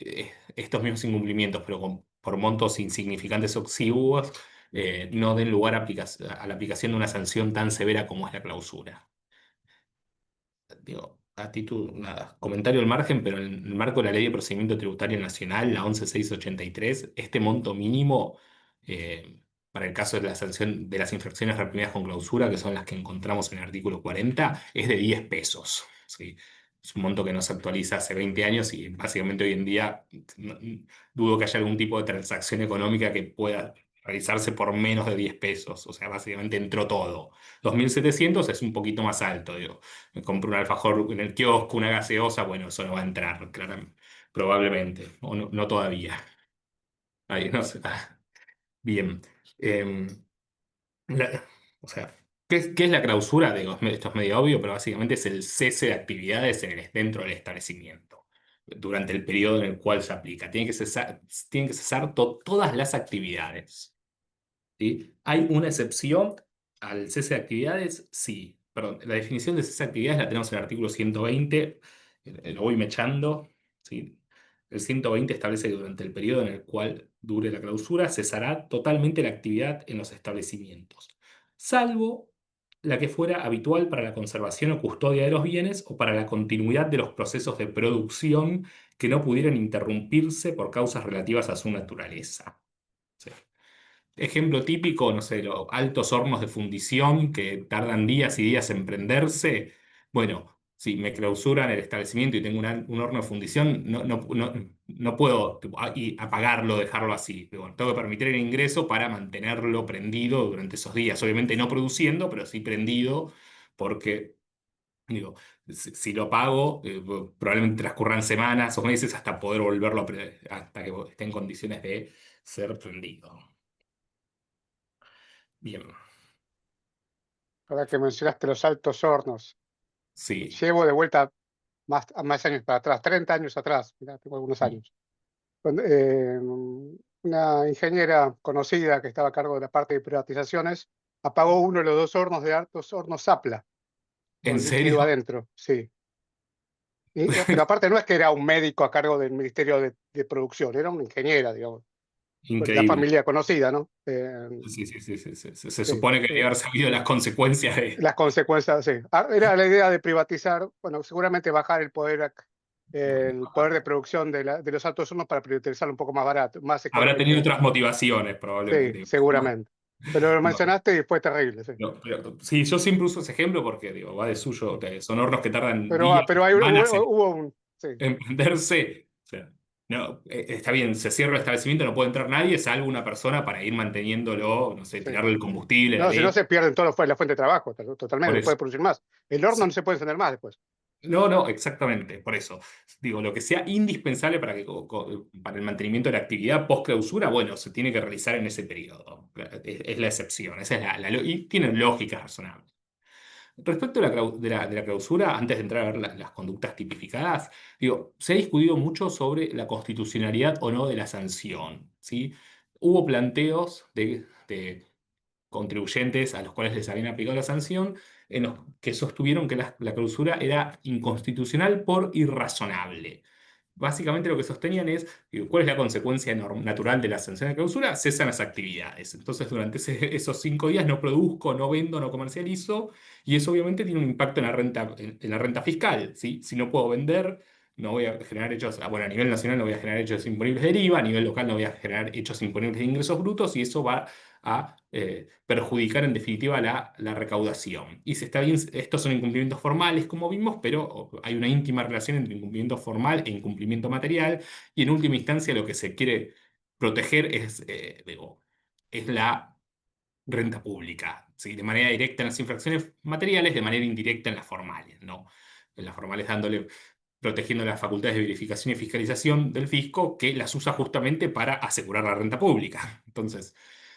estos mismos incumplimientos, pero por montos insignificantes o exiguos, no den lugar a la aplicación de una sanción tan severa como es la clausura. Digo, a título, nada, comentario al margen, pero en el marco de la Ley de Procedimiento Tributario Nacional, la 11683, este monto mínimo para el caso de la sanción de las infracciones reprimidas con clausura, que son las que encontramos en el artículo 40, es de 10 pesos. ¿Sí? Es un monto que no se actualiza hace 20 años y básicamente hoy en día dudo que haya algún tipo de transacción económica que pueda realizarse por menos de 10 pesos. O sea, básicamente entró todo. 2.700 es un poquito más alto, digo. Me compro un alfajor en el kiosco, una gaseosa, bueno, eso no va a entrar, claramente, probablemente, o no, no todavía. Ahí, no sé. Bien. Em, la- o sea, ¿qué es la clausura? Digo, esto es medio obvio, pero básicamente es el cese de actividades dentro del establecimiento durante el periodo en el cual se aplica. Tienen que cesar todas las actividades. ¿Sí? ¿Hay una excepción al cese de actividades? Sí. Perdón, la definición de cese de actividades la tenemos en el artículo 120, lo voy mechando. ¿Sí? El 120 establece que durante el periodo en el cual dure la clausura cesará totalmente la actividad en los establecimientos, salvo la que fuera habitual para la conservación o custodia de los bienes o para la continuidad de los procesos de producción que no pudieran interrumpirse por causas relativas a su naturaleza. ¿Sí? Ejemplo típico, no sé, los altos hornos de fundición que tardan días y días en prenderse. Bueno, si me clausuran el establecimiento y tengo un horno de fundición, no puedo tipo, apagarlo, dejarlo así. Digo, tengo que permitir el ingreso para mantenerlo prendido durante esos días. Obviamente no produciendo, pero sí prendido, porque, digo, si lo apago, probablemente transcurran semanas o meses hasta poder volverlo hasta que esté en condiciones de ser prendido. Bien. Ahora que mencionaste los altos hornos, Sí. llevo de vuelta más años para atrás, 30 años atrás, mirá, tengo algunos Mm. años. Una ingeniera conocida que estaba a cargo de la parte de privatizaciones apagó uno de los dos hornos de altos hornos Zapla, ¿En con líquido serio? adentro, sí. Pero aparte no es que era un médico a cargo del Ministerio de Producción, era una ingeniera, digamos, pues, la Increíble. familia conocida, ¿no? Sí, sí, sí, sí, sí. Se Sí, supone que debe haber sabido las consecuencias de... las consecuencias, sí. Era la idea de privatizar, bueno, seguramente bajar el poder de producción de los altos hornos para privatizarlo un poco más barato, más Habrá tenido económico. otras motivaciones, Sí, probablemente. seguramente. Pero lo No, mencionaste y fue terrible, sí. sí, yo siempre uso ese ejemplo porque digo, va de suyo, que son hornos que tardan Pero, días, pero semanas hubo un... Sí, en prenderse. O sea, no, está bien, se cierra el establecimiento, no puede entrar nadie, salvo una persona para ir manteniéndolo, no sé, sí. tirarle el combustible, la No, si no leche, se pierden todo la fuente de trabajo, por totalmente, no eso. puede producir más. El horno no se puede encender más después. No, no, exactamente, por eso. Digo, lo que sea indispensable para el mantenimiento de la actividad post clausura, bueno, se tiene que realizar en ese periodo. Es la excepción, esa es y tienen lógica razonable. Respecto de la clausura, antes de entrar a ver las conductas tipificadas, digo, se ha discutido mucho sobre la constitucionalidad o no de la sanción, ¿sí? Hubo planteos de contribuyentes a los cuales les habían aplicado la sanción, en los que sostuvieron que la clausura era inconstitucional por irrazonable. Básicamente lo que sostenían es, ¿cuál es la consecuencia natural de la sanción de clausura? Cesan las actividades. Entonces, durante esos 5 días no produzco, no vendo, no comercializo, y eso obviamente tiene un impacto en la renta fiscal, ¿sí? Si no puedo vender, no voy a generar hechos, bueno, a nivel nacional no voy a generar hechos imponibles de IVA, a nivel local no voy a generar hechos imponibles de ingresos brutos, y eso va a perjudicar en definitiva la recaudación. Y si está bien, estos son incumplimientos formales, como vimos, pero hay una íntima relación entre incumplimiento formal e incumplimiento material, y en última instancia lo que se quiere proteger es, digo, es la renta pública, ¿sí? De manera directa en las infracciones materiales, de manera indirecta en las formales, ¿no? En las formales protegiendo las facultades de verificación y fiscalización del fisco que las usa justamente para asegurar la renta pública. Entonces,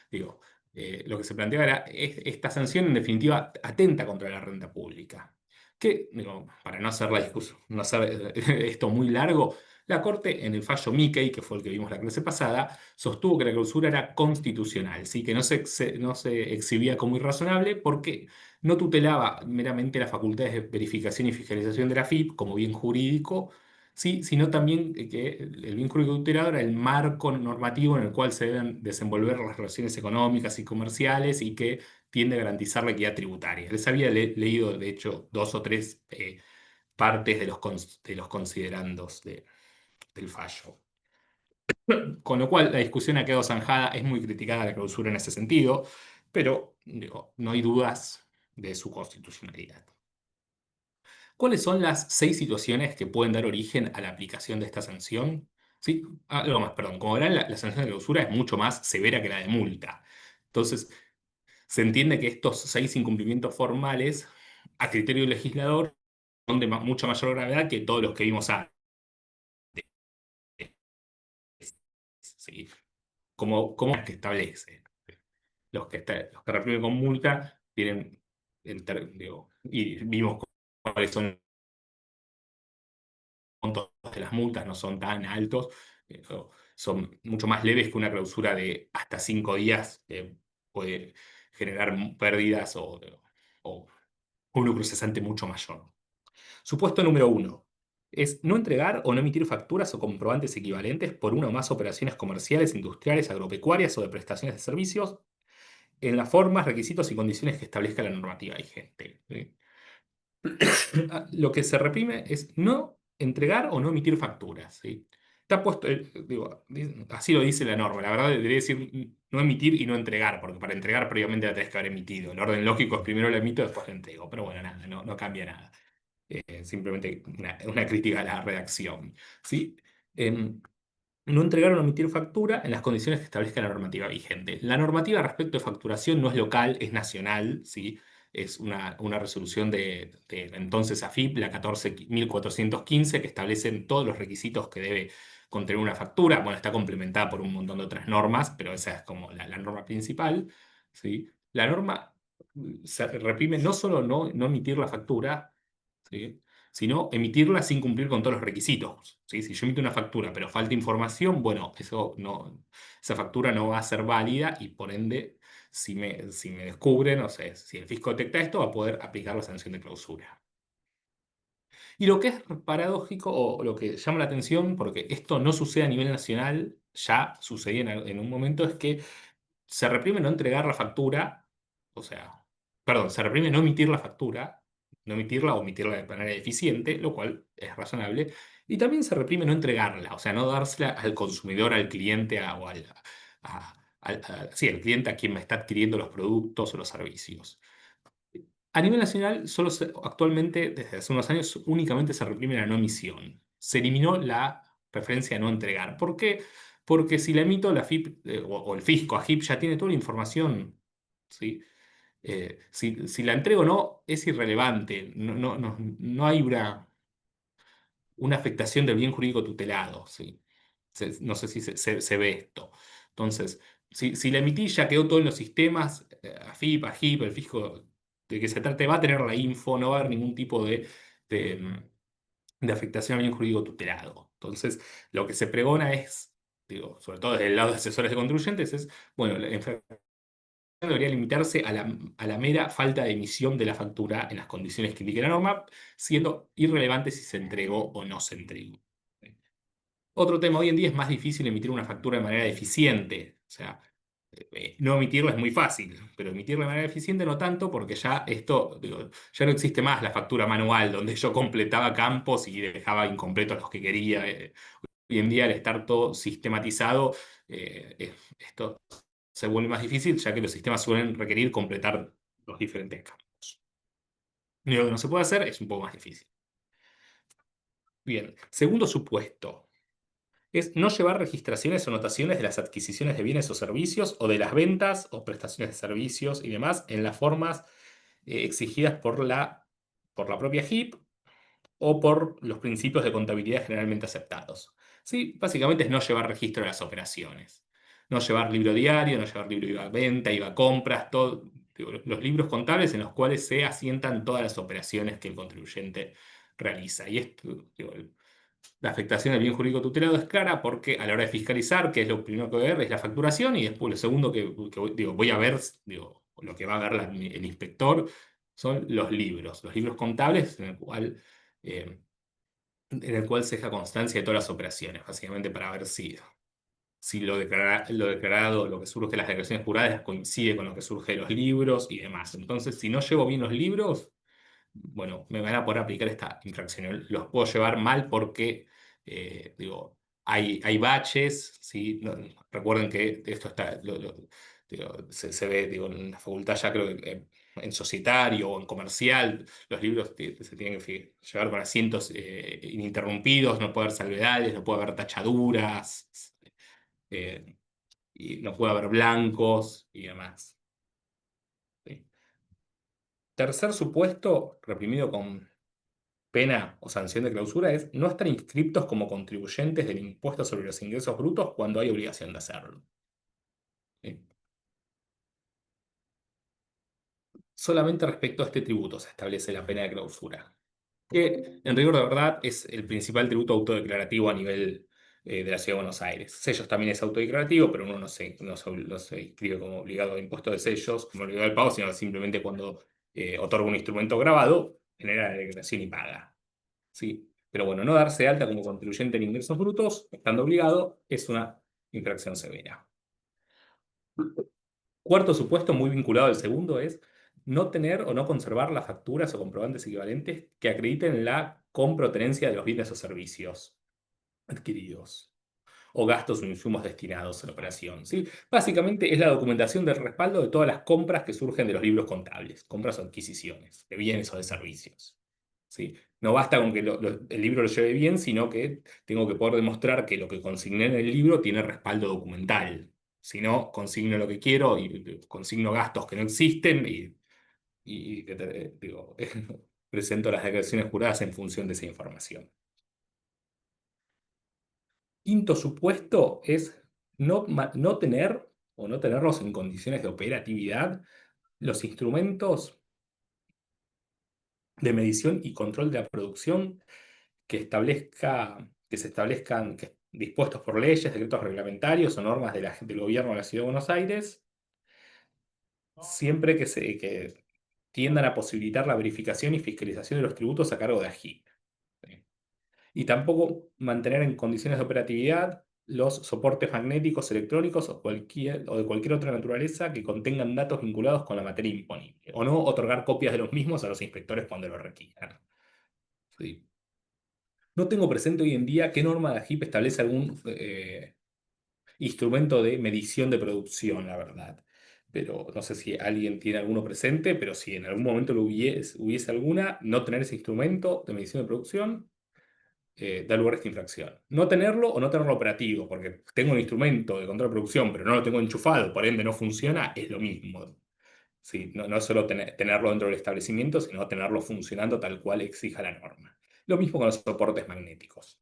digo, lo que se planteaba era, esta sanción en definitiva atenta contra la renta pública. Que, digo, para no hacer la discusión, no hacer esto muy largo, la Corte en el fallo Mickey, que fue el que vimos la clase pasada, sostuvo que la clausura era constitucional, ¿sí? Que no se exhibía como irrazonable porque no tutelaba meramente las facultades de verificación y fiscalización de la FIP como bien jurídico, sí, sino también que el bien jurídico tutelado era el marco normativo en el cual se deben desenvolver las relaciones económicas y comerciales y que tiende a garantizar la equidad tributaria. Les había leído, de hecho, dos o tres partes de los considerandos del fallo. Con lo cual, la discusión ha quedado zanjada, es muy criticada la clausura en ese sentido, pero digo, no hay dudas de su constitucionalidad. ¿Cuáles son las 6 situaciones que pueden dar origen a la aplicación de esta sanción? Sí, algo más, perdón. Como verán, la sanción de clausura es mucho más severa que la de multa. Entonces, se entiende que estos 6 incumplimientos formales, a criterio del legislador, son de mucha mayor gravedad que todos los que vimos antes. ¿Sí? Como que establece. Los que reprimen con multa tienen, digo, y vimos cuáles son montos de las multas, no son tan altos, son mucho más leves que una clausura de hasta 5 días que puede generar pérdidas o un lucro cesante mucho mayor. Supuesto número uno es no entregar o no emitir facturas o comprobantes equivalentes por una o más operaciones comerciales, industriales, agropecuarias o de prestaciones de servicios en las formas, requisitos y condiciones que establezca la normativa vigente. ¿Sí? Lo que se reprime es no entregar o no emitir facturas. ¿Sí? Está puesto, digo, así lo dice la norma. La verdad debería decir no emitir y no entregar, porque para entregar previamente la tenés que haber emitido. El orden lógico es primero la emito, después la entrego. Pero bueno, nada, no cambia nada. Simplemente una crítica a la redacción. ¿Sí? Em, no entregar o no emitir factura en las condiciones que establezca la normativa vigente. La normativa respecto de facturación no es local, es nacional, ¿sí? Es una resolución de la entonces AFIP, la 14.415, que establece todos los requisitos que debe contener una factura. Bueno, está complementada por un montón de otras normas, pero esa es como la norma principal, ¿sí? La norma se reprime no solo no emitir la factura, ¿sí? Sino emitirla sin cumplir con todos los requisitos. ¿Sí? Si yo emito una factura pero falta información, bueno, esa factura no va a ser válida y por ende, si me descubren, no sé, si el fisco detecta esto, va a poder aplicar la sanción de clausura. Y lo que es paradójico o lo que llama la atención, porque esto no sucede a nivel nacional, ya sucedía en un momento, es que se reprime no entregar la factura, o sea, perdón, se reprime no emitir la factura, no emitirla o emitirla de manera eficiente, lo cual es razonable, y también se reprime no entregarla, o sea, no dársela al consumidor, al cliente o sí, al cliente a quien me está adquiriendo los productos o los servicios. A nivel nacional, actualmente, desde hace unos años, únicamente se reprime la no emisión. Se eliminó la preferencia de no entregar. ¿Por qué? Porque si la emito, la FIP o el fisco, AGIP, ya tiene toda la información. ¿Sí? Si la entrego o no, es irrelevante. No hay una afectación del bien jurídico tutelado. ¿Sí? No sé si se ve esto. Entonces, si la emití, ya quedó todo en los sistemas, AFIP, AGIP, el fisco de que se trate, va a tener la info, no va a haber ningún tipo de, de afectación al bien jurídico tutelado. Entonces, lo que se pregona es, digo, sobre todo desde el lado de asesores de contribuyentes, es, bueno, la infracción debería limitarse a la mera falta de emisión de la factura en las condiciones que indique la norma, siendo irrelevante si se entregó o no se entregó. Otro tema, hoy en día es más difícil emitir una factura de manera eficiente. O sea, no emitirla es muy fácil, pero emitirla de manera eficiente no tanto porque ya esto, digo, ya no existe más la factura manual donde yo completaba campos y dejaba incompletos los que quería. Hoy en día al estar todo sistematizado, esto se vuelve más difícil ya que los sistemas suelen requerir completar los diferentes campos. Lo que no se puede hacer es un poco más difícil. Bien, segundo supuesto. es no llevar registraciones o notaciones de las adquisiciones de bienes o servicios o de las ventas o prestaciones de servicios y demás en las formas exigidas por la propia HIP o por los principios de contabilidad generalmente aceptados. ¿Sí? Básicamente es no llevar registro de las operaciones. No llevar libro diario, no llevar libro IVA venta, IVA compras, todo, digo, los libros contables en los cuales se asientan todas las operaciones que el contribuyente realiza. Y esto, digo, la afectación del bien jurídico tutelado es clara porque a la hora de fiscalizar, que es lo primero que voy a ver, es la facturación y después lo segundo digo, voy a ver, digo, lo que va a ver el inspector son los libros contables eh, en el cual se deja constancia de todas las operaciones, básicamente para ver si lo declarado, lo que surge de las declaraciones juradas coincide con lo que surge de los libros y demás. Entonces, si no llevo bien los libros, bueno, me van a poder aplicar esta infracción. Los puedo llevar mal porque, digo, hay baches, ¿sí? Recuerden que esto está, digo, se ve, digo, en la facultad ya creo que en societario o en comercial, los libros se tienen que llevar con asientos ininterrumpidos, no puede haber salvedades, no puede haber tachaduras, eh, y no puede haber blancos y demás. ¿Sí? Tercer supuesto, reprimido con pena o sanción de clausura, es no estar inscriptos como contribuyentes del impuesto sobre los ingresos brutos cuando hay obligación de hacerlo. ¿Sí? Solamente respecto a este tributo se establece la pena de clausura, que en rigor de verdad es el principal tributo autodeclarativo a nivel de la Ciudad de Buenos Aires. Sellos también es autodeclarativo, pero uno no se inscribe como obligado a impuesto de sellos, como obligado al pago, sino simplemente cuando otorga un instrumento grabado, genera la declaración y paga. ¿Sí? Pero bueno, no darse de alta como contribuyente en ingresos brutos, estando obligado, es una infracción severa. Cuarto supuesto, muy vinculado al segundo, es no tener o no conservar las facturas o comprobantes equivalentes que acrediten la compra o tenencia de los bienes o servicios adquiridos o gastos o insumos destinados a la operación. ¿Sí? Básicamente es la documentación del respaldo de todas las compras que surgen de los libros contables, compras o adquisiciones de bienes o de servicios. ¿Sí? No basta con que el libro lo lleve bien, sino que tengo que poder demostrar que lo que consigné en el libro tiene respaldo documental. Si no, consigno lo que quiero y consigno gastos que no existen digo, presento las declaraciones juradas en función de esa información. Quinto supuesto es no tener o no tenerlos en condiciones de operatividad los instrumentos de medición y control de la producción que se establezcan dispuestos por leyes, decretos reglamentarios o normas del gobierno de la Ciudad de Buenos Aires, siempre que tiendan a posibilitar la verificación y fiscalización de los tributos a cargo de AGIP. ¿Sí? Y tampoco mantener en condiciones de operatividad los soportes magnéticos, electrónicos o de cualquier otra naturaleza que contengan datos vinculados con la materia imponible, o no otorgar copias de los mismos a los inspectores cuando lo requieran. ¿Sí? No tengo presente hoy en día qué norma de AGIP establece algún instrumento de medición de producción, la verdad. Pero no sé si alguien tiene alguno presente, pero si en algún momento hubiese alguna, no tener ese instrumento de medición de producción da lugar a esta infracción. No tenerlo o no tenerlo operativo, porque tengo un instrumento de control de producción, pero no lo tengo enchufado, por ende no funciona, es lo mismo. Sí, no es solo tenerlo dentro del establecimiento, sino tenerlo funcionando tal cual exija la norma. Lo mismo con los soportes magnéticos.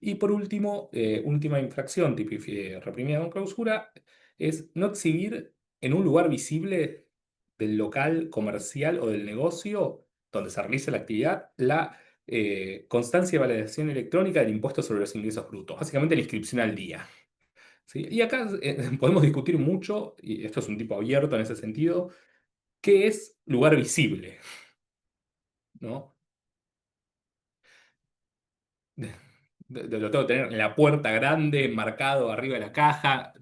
Y por último, última infracción reprimida con clausura, es no exhibir en un lugar visible del local comercial o del negocio donde se realice la actividad la constancia de validación electrónica del impuesto sobre los ingresos brutos, básicamente la inscripción al día. ¿Sí? Y acá podemos discutir mucho, y esto es un tipo abierto en ese sentido, qué es lugar visible, ¿no? Lo tengo que tener en la puerta grande, marcado arriba de la caja,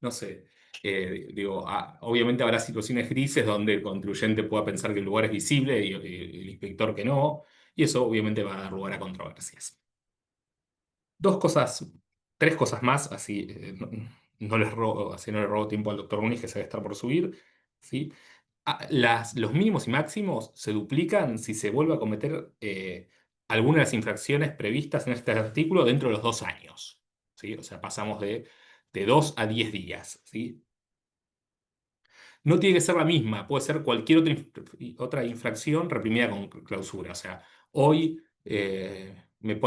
no sé. Digo, obviamente habrá situaciones grises donde el contribuyente pueda pensar que el lugar es visible y el inspector que no, y eso obviamente va a dar lugar a controversias. Dos cosas, tres cosas más, así así no le robo tiempo al doctor Muniz que se va a estar por subir, ¿sí? Los mínimos y máximos se duplican si se vuelve a cometer algunas de las infracciones previstas en este artículo dentro de los 2 años. ¿Sí? O sea, pasamos de 2 a 10 días. ¿Sí? No tiene que ser la misma, puede ser cualquier otra infracción reprimida con clausura. O sea, hoy me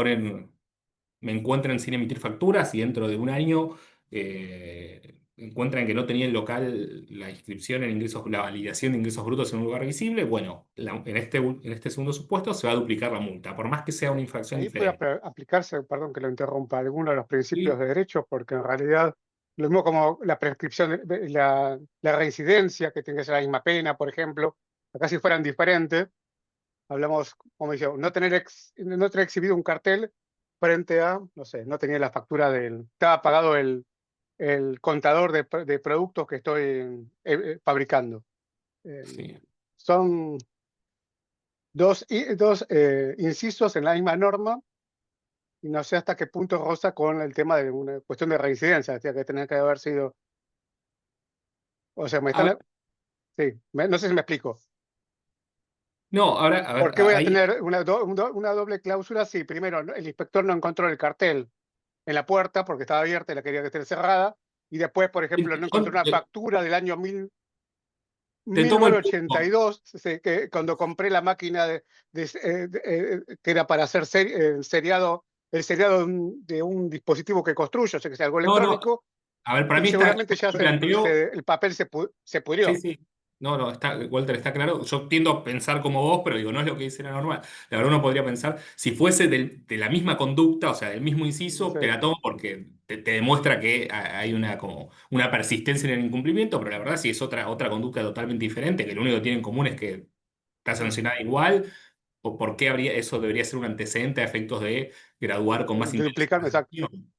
encuentran sin emitir facturas y dentro de un año encuentran que no tenía el local la inscripción en ingresos, la validación de ingresos brutos en un lugar visible. Bueno, en este segundo supuesto se va a duplicar la multa, por más que sea una infracción Ahí puede diferente. aplicarse, perdón que lo interrumpa, alguno de los principios ¿Sí? de derecho, porque en realidad, lo mismo como la prescripción, la reincidencia, que tiene que ser la misma pena, por ejemplo, acá si fueran diferentes, hablamos, como dice, no tener exhibido un cartel frente a, no sé, no tenía la factura estaba pagado el contador de productos que estoy fabricando. Eh, Sí. Son dos incisos en la misma norma y no sé hasta qué punto roza con el tema de una cuestión de reincidencia, decía que tenía que haber sido, o sea, A ver, sí, no sé si me explico. no, ahora, a ver, ¿Por qué voy a ahí tener una doble cláusula si primero el inspector no encontró el cartel en la puerta porque estaba abierta y la quería que esté cerrada, y después, por ejemplo, no encontró una factura del año te tomo el 1982, punto. que cuando compré la máquina que era para hacer seriado, el seriado de un dispositivo que construyo, o sea, que sea algo No, no, electrónico, a ver, para y mí está, seguramente ya yo planteo. el papel se Sí, pudrió. sí. No, no, Walter, está claro. Yo tiendo a pensar como vos, pero digo, no es lo que dice la norma. La verdad, uno podría pensar, si fuese de la misma conducta, o sea, del mismo inciso, te Sí, la tomo porque te demuestra que hay como una persistencia en el incumplimiento, pero la verdad, si es otra conducta totalmente diferente, que lo único que tiene en común es que está sancionada igual, ¿o por qué eso debería ser un antecedente a efectos de graduar con más de duplicar, intensidad la exacto. sanción?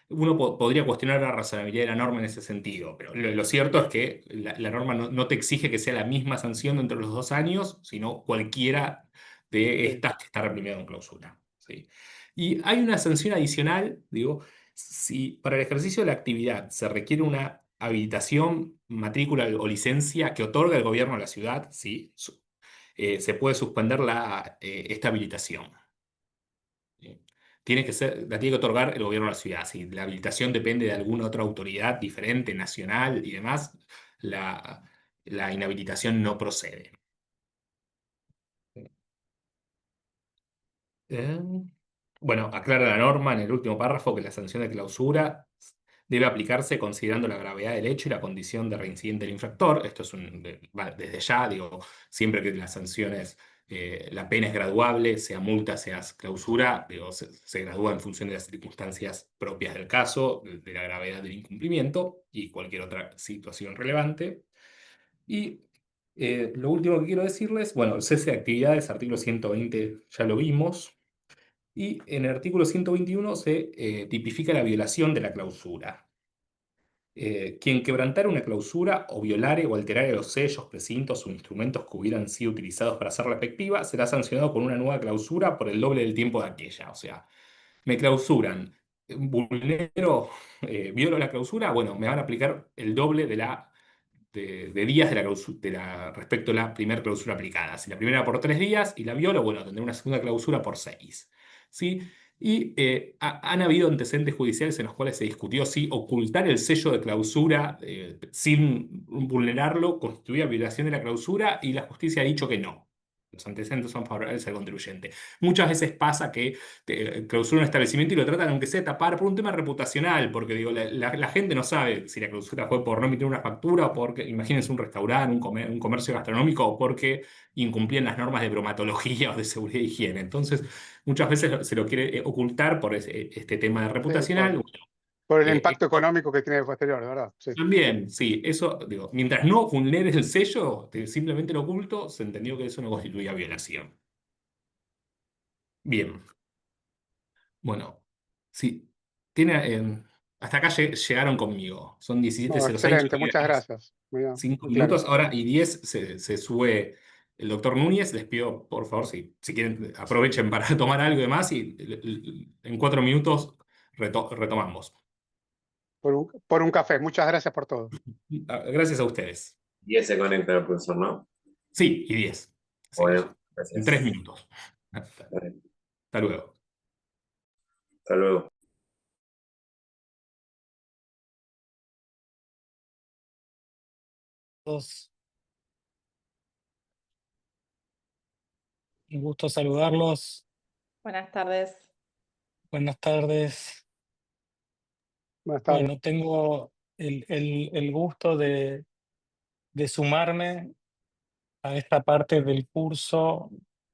Uno podría cuestionar la razonabilidad de la norma en ese sentido, pero lo cierto es que la norma no te exige que sea la misma sanción dentro de los 2 años, sino cualquiera de Sí. estas que está reprimida con clausura. ¿Sí? Y hay una sanción adicional, digo, si para el ejercicio de la actividad se requiere una habilitación, matrícula o licencia que otorga el gobierno de la ciudad, ¿sí? Se puede suspender esta habilitación. ¿Sí? La tiene que otorgar el gobierno de la ciudad. Si la habilitación depende de alguna otra autoridad diferente, nacional y demás, la, la inhabilitación no procede. Eh, bueno, aclara la norma en el último párrafo que la sanción de clausura debe aplicarse considerando la gravedad del hecho y la condición de reincidente del infractor. Esto va desde ya, digo, siempre que las sanciones, la pena es graduable, sea multa, sea clausura, digo, se gradúa en función de las circunstancias propias del caso, de la gravedad del incumplimiento y cualquier otra situación relevante. Y lo último que quiero decirles, bueno, el cese de actividades, artículo 120, ya lo vimos. Y en el artículo 121 se tipifica la violación de la clausura. Quien quebrantare una clausura o violare o alterare los sellos, precintos o instrumentos que hubieran sido utilizados para hacerla efectiva será sancionado con una nueva clausura por el doble del tiempo de aquella. O sea, me clausuran, vulnero, violo la clausura, bueno, me van a aplicar el doble de días respecto a la primera clausura aplicada. Si la primera por 3 días y la violo, bueno, tendré una segunda clausura por 6. ¿Sí? Y han habido antecedentes judiciales en los cuales se discutió si ocultar el sello de clausura sin vulnerarlo constituía violación de la clausura y la justicia ha dicho que no. Los antecedentes son favorables al contribuyente. Muchas veces pasa que clausura un establecimiento y lo tratan, aunque sea tapar, por un tema reputacional, porque digo, la gente no sabe si la clausura fue por no emitir una factura o porque, imagínense un restaurante, un comercio gastronómico, o porque incumplían las normas de bromatología o de seguridad e higiene. Entonces, muchas veces se lo quiere ocultar por este tema de Sí, reputacional. Bueno, por el impacto esto económico que tiene posterior, ¿verdad? Sí. también, sí, eso, digo, mientras no vulneres el sello, simplemente lo oculto, se entendió que eso no constituía violación. Bien. Bueno, sí. Tiene, hasta acá llegaron conmigo. Son No, 17:06. Yo excelente, quería muchas dar gracias. Muy, bien, cinco muy claro. minutos. Ahora y 10 se sube el doctor Núñez. Les pido, por favor, si quieren, aprovechen para tomar algo y demás. Y en 4 minutos retomamos. Por un café, muchas gracias por todo. Gracias a ustedes. 10 se conecta el profesor, ¿no? Sí, y 10. Sí, Bueno, en 3 gracias. minutos. Hasta luego. Hasta luego. Todos, un gusto saludarlos. Buenas tardes. Buenas tardes. Buenas tardes. Bueno, tengo el gusto de sumarme a esta parte del curso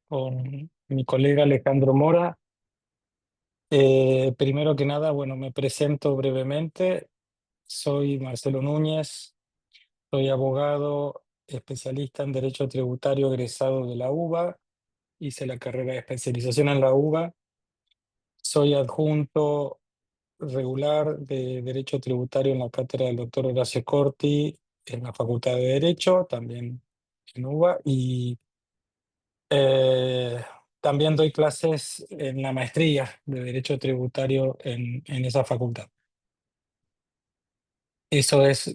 con mi colega Alejandro Mora. Primero que nada, bueno, me presento brevemente. Soy Marcelo Núñez, soy abogado especialista en Derecho Tributario egresado de la UBA. Hice la carrera de especialización en la UBA. Soy adjunto regular de Derecho Tributario en la cátedra del doctor Horacio Corti en la Facultad de Derecho, también en UBA, y también doy clases en la maestría de Derecho Tributario en esa facultad. Eso es,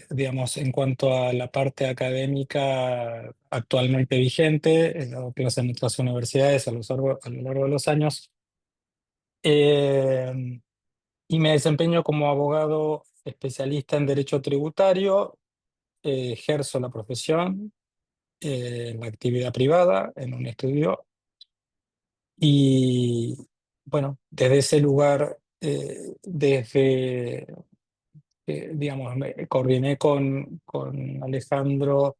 digamos, en cuanto a la parte académica actualmente vigente. He dado clases en otras universidades a lo largo de los años. Y me desempeño como abogado especialista en derecho tributario, ejerzo la profesión en la actividad privada, en un estudio, y bueno, desde ese lugar, digamos, me coordiné con Alejandro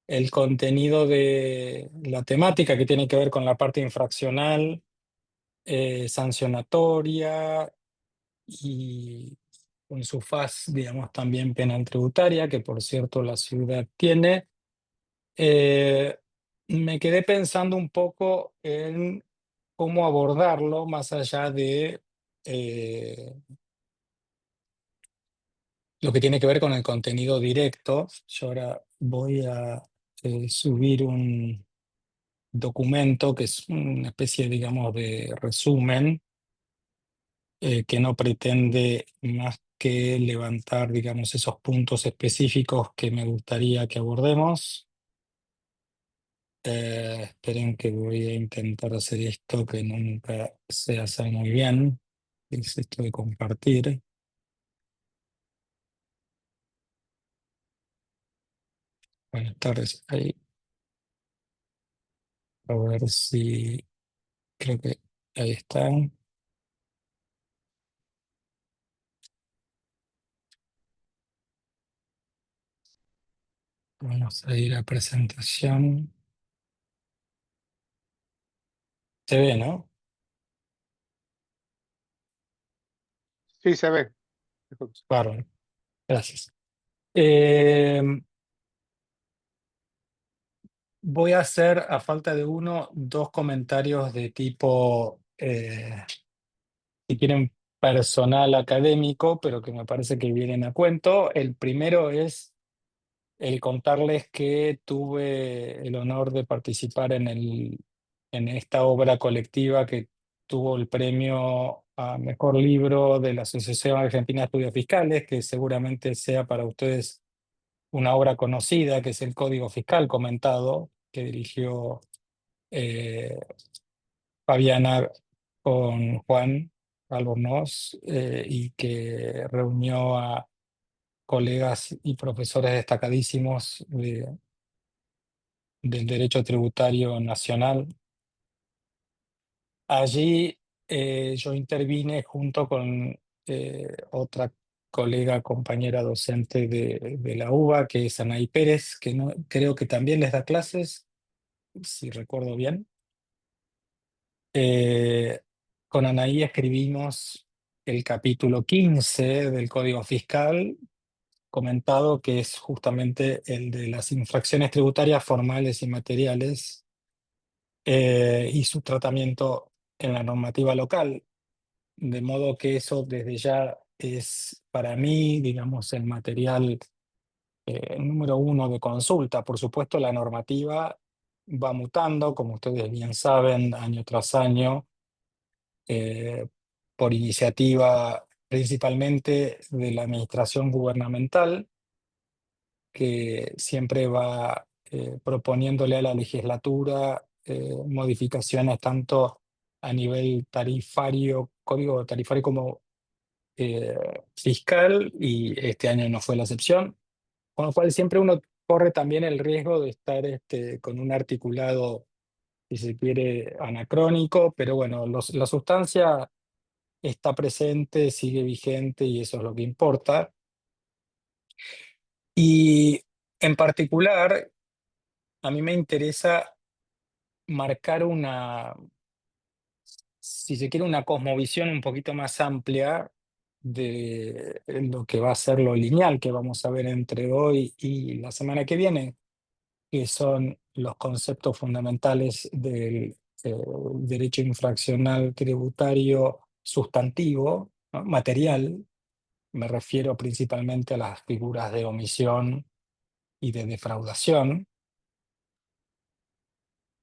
el contenido de la temática que tiene que ver con la parte infraccional, sancionatoria y con su faz, digamos, también penal tributaria, que por cierto la ciudad tiene. Eh, Me quedé pensando un poco en cómo abordarlo más allá de lo que tiene que ver con el contenido directo. Yo ahora voy a subir un documento que es una especie, digamos, de resumen que no pretende más que levantar, digamos, esos puntos específicos que me gustaría que abordemos. Esperen que voy a intentar hacer esto que nunca se hace muy bien. Es esto de compartir. Buenas tardes. Ahí. A ver si... Creo que ahí están. Vamos a ir a presentación. Se ve, ¿no? Sí, se ve. Bárbaro. Gracias. Eh, Voy a hacer, a falta de uno, dos comentarios de tipo, si quieren, personal académico, pero que me parece que vienen a cuento. El primero es el contarles que tuve el honor de participar en esta obra colectiva que tuvo el premio a Mejor Libro de la Asociación Argentina de Estudios Fiscales, que seguramente sea para ustedes una obra conocida, que es el Código Fiscal comentado, que dirigió eh, Fabiana con Juan Albornoz, y que reunió a colegas y profesores destacadísimos del derecho tributario nacional. Allí yo intervine junto con otra colega, compañera docente de la UBA, que es Anaí Pérez, que no, creo que también les da clases, si recuerdo bien. Con Anaí escribimos el capítulo 15 del Código Fiscal, comentado, que es justamente el de las infracciones tributarias formales y materiales, y su tratamiento en la normativa local. De modo que eso desde ya es para mí, digamos, el material número uno de consulta. Por supuesto, la normativa va mutando, como ustedes bien saben, año tras año, eh, por iniciativa principalmente de la administración gubernamental, que siempre va proponiéndole a la legislatura modificaciones tanto a nivel tarifario, código tarifario como fiscal, y este año no fue la excepción, con lo cual siempre uno corre también el riesgo de estar con un articulado, si se quiere, anacrónico, pero bueno, la sustancia está presente, sigue vigente y eso es lo que importa. Y en particular, a mí me interesa marcar si se quiere, una cosmovisión un poquito más amplia de lo que va a ser lo lineal que vamos a ver entre hoy y la semana que viene, que son los conceptos fundamentales del derecho infraccional tributario sustantivo, ¿no? Material. Me refiero principalmente a las figuras de omisión y de defraudación.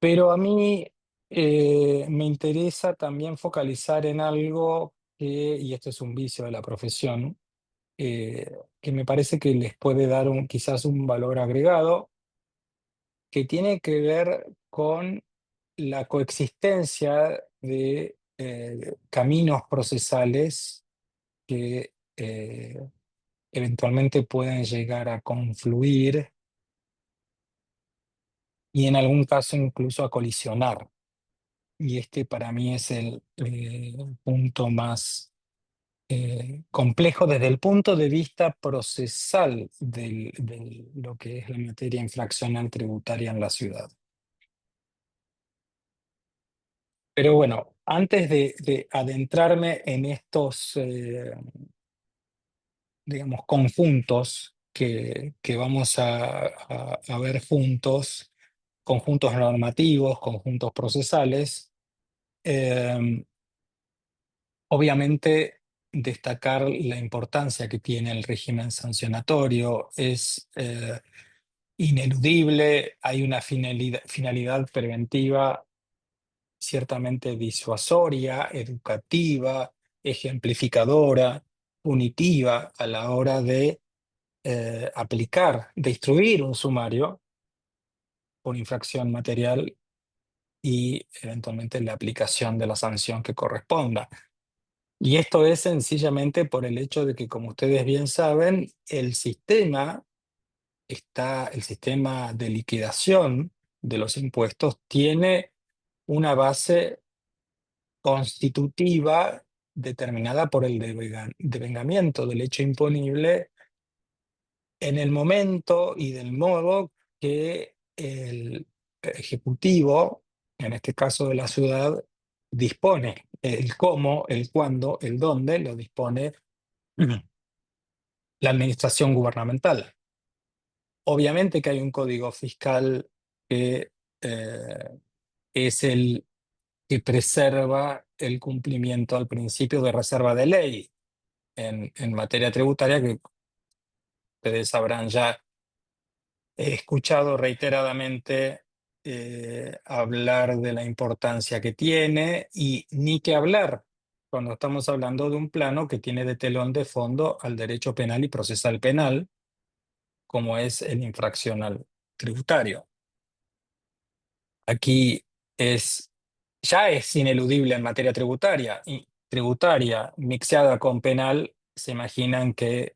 Pero a mí me interesa también focalizar en algo y esto es un vicio de la profesión, que me parece que les puede dar quizás un valor agregado, que tiene que ver con la coexistencia de caminos procesales que eventualmente pueden llegar a confluir y en algún caso incluso a colisionar. Y este para mí es el punto más complejo desde el punto de vista procesal de lo que es la materia infraccional tributaria en la ciudad. Pero bueno, antes de adentrarme en estos, digamos, conjuntos que vamos a ver juntos, conjuntos normativos, conjuntos procesales, obviamente destacar la importancia que tiene el régimen sancionatorio es ineludible, hay una finalidad preventiva ciertamente disuasoria, educativa, ejemplificadora, punitiva a la hora de aplicar, de instruir un sumario por infracción material y eventualmente la aplicación de la sanción que corresponda. Y esto es sencillamente por el hecho de que, como ustedes bien saben, el sistema de liquidación de los impuestos tiene una base constitutiva determinada por el devengamiento del hecho imponible en el momento y del modo que el ejecutivo, en este caso de la ciudad, dispone. El cómo, el cuándo, el dónde lo dispone la administración gubernamental. Obviamente que hay un código fiscal que es el que preserva el cumplimiento al principio de reserva de ley en materia tributaria, que ustedes habrán ya escuchado reiteradamente hablar de la importancia que tiene, y ni que hablar cuando estamos hablando de un plano que tiene de telón de fondo al derecho penal y procesal penal, como es el infraccional tributario. Aquí ya es ineludible en materia tributaria, y tributaria mixeada con penal, se imaginan que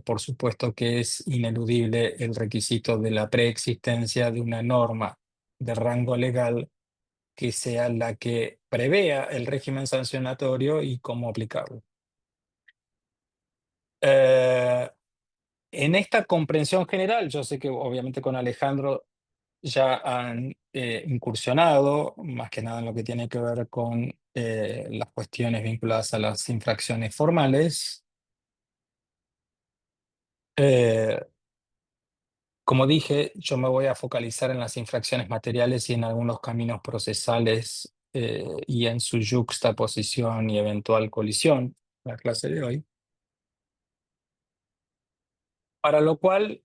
por supuesto que es ineludible el requisito de la preexistencia de una norma de rango legal que sea la que prevea el régimen sancionatorio y cómo aplicarlo. En esta comprensión general, yo sé que obviamente con Alejandro ya han incursionado, más que nada en lo que tiene que ver con las cuestiones vinculadas a las infracciones formales. Eh, Como dije, yo me voy a focalizar en las infracciones materiales y en algunos caminos procesales y en su yuxtaposición y eventual colisión, la clase de hoy. Para lo cual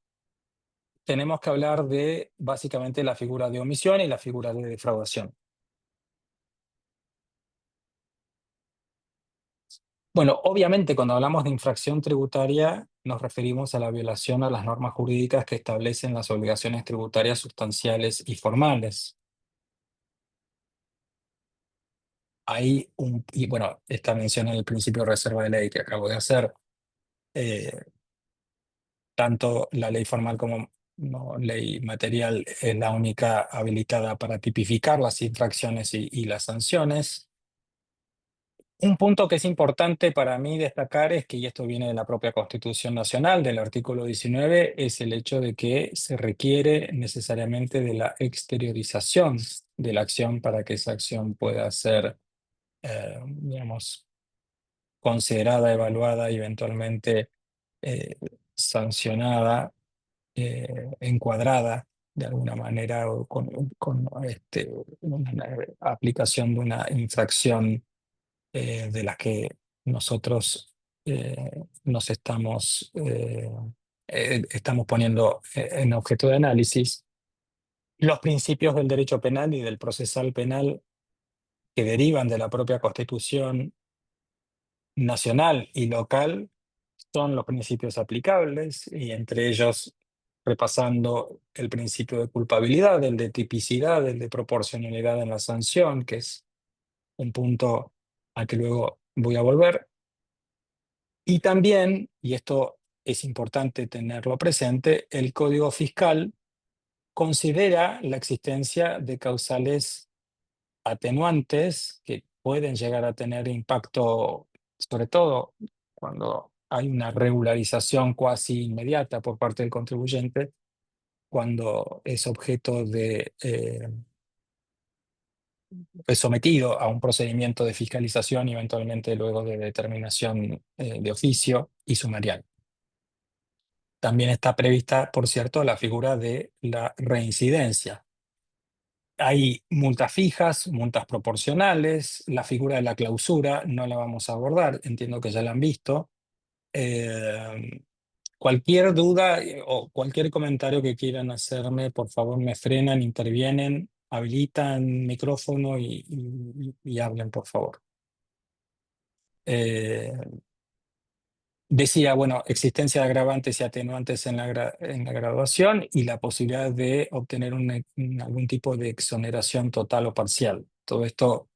tenemos que hablar de básicamente la figura de omisión y la figura de defraudación. Bueno, obviamente cuando hablamos de infracción tributaria nos referimos a la violación a las normas jurídicas que establecen las obligaciones tributarias sustanciales y formales. y bueno, esta mención en el principio de reserva de ley que acabo de hacer, tanto la ley formal como no, ley material es la única habilitada para tipificar las infracciones y las sanciones. Un punto que es importante para mí destacar es que, y esto viene de la propia Constitución Nacional, del artículo 19, es el hecho de que se requiere necesariamente de la exteriorización de la acción para que esa acción pueda ser, digamos, considerada, evaluada y eventualmente sancionada, encuadrada de alguna manera o con una aplicación de una infracción de las que nosotros estamos poniendo en objeto de análisis. Los principios del derecho penal y del procesal penal que derivan de la propia Constitución nacional y local son los principios aplicables, y entre ellos, repasando el principio de culpabilidad, el de tipicidad, el de proporcionalidad en la sanción, que es un punto al que luego voy a volver. Y también, y esto es importante tenerlo presente, el Código Fiscal considera la existencia de causales atenuantes que pueden llegar a tener impacto, sobre todo cuando hay una regularización cuasi inmediata por parte del contribuyente, cuando es objeto de es sometido a un procedimiento de fiscalización y eventualmente luego de determinación de oficio y sumarial. También está prevista, por cierto, la figura de la reincidencia. Hay multas fijas, multas proporcionales, la figura de la clausura no la vamos a abordar, entiendo que ya la han visto. Cualquier duda o cualquier comentario que quieran hacerme, por favor me frenan, intervienen, habilitan micrófono y hablen, por favor. Decía, bueno, existencia de agravantes y atenuantes en la graduación y la posibilidad de obtener algún tipo de exoneración total o parcial. Todo esto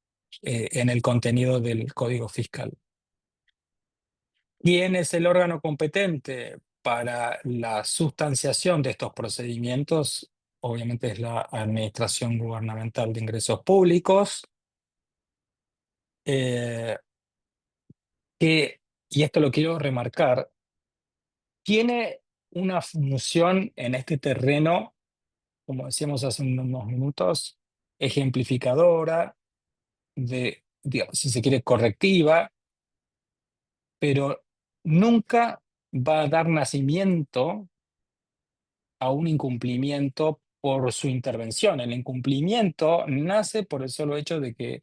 en el contenido del Código Fiscal. ¿Quién es el órgano competente para la sustanciación de estos procedimientos? Obviamente es la Administración Gubernamental de Ingresos Públicos, y esto lo quiero remarcar, tiene una función en este terreno, como decíamos hace unos minutos, ejemplificadora, digamos, si se quiere, correctiva, pero nunca va a dar nacimiento a un incumplimiento por su intervención. El incumplimiento nace por el solo hecho de que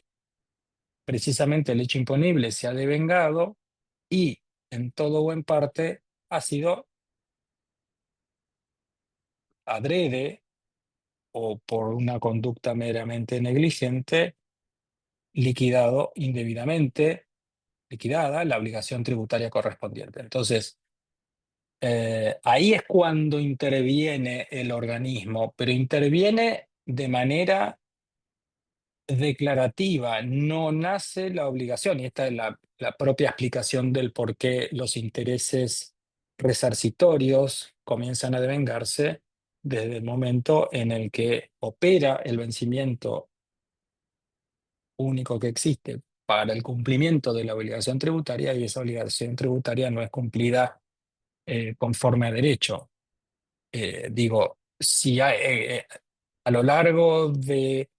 precisamente el hecho imponible se ha devengado y en todo o en parte ha sido adrede o por una conducta meramente negligente liquidado indebidamente, liquidada la obligación tributaria correspondiente. Entonces, ahí es cuando interviene el organismo, pero interviene de manera declarativa, no nace la obligación, y esta es la propia explicación del por qué los intereses resarcitorios comienzan a devengarse desde el momento en el que opera el vencimiento único que existe para el cumplimiento de la obligación tributaria, y esa obligación tributaria no es cumplida conforme a derecho. Digo, si a lo largo de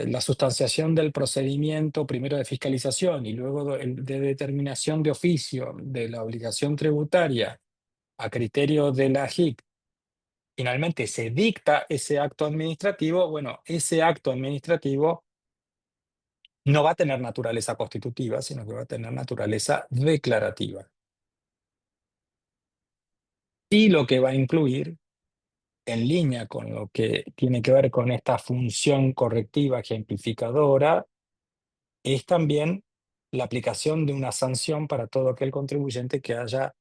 la sustanciación del procedimiento, primero de fiscalización y luego de determinación de oficio de la obligación tributaria a criterio de la JIC, finalmente se dicta ese acto administrativo, bueno, ese acto administrativo no va a tener naturaleza constitutiva, sino que va a tener naturaleza declarativa. Y lo que va a incluir, en línea con lo que tiene que ver con esta función correctiva ejemplificadora, es también la aplicación de una sanción para todo aquel contribuyente que haya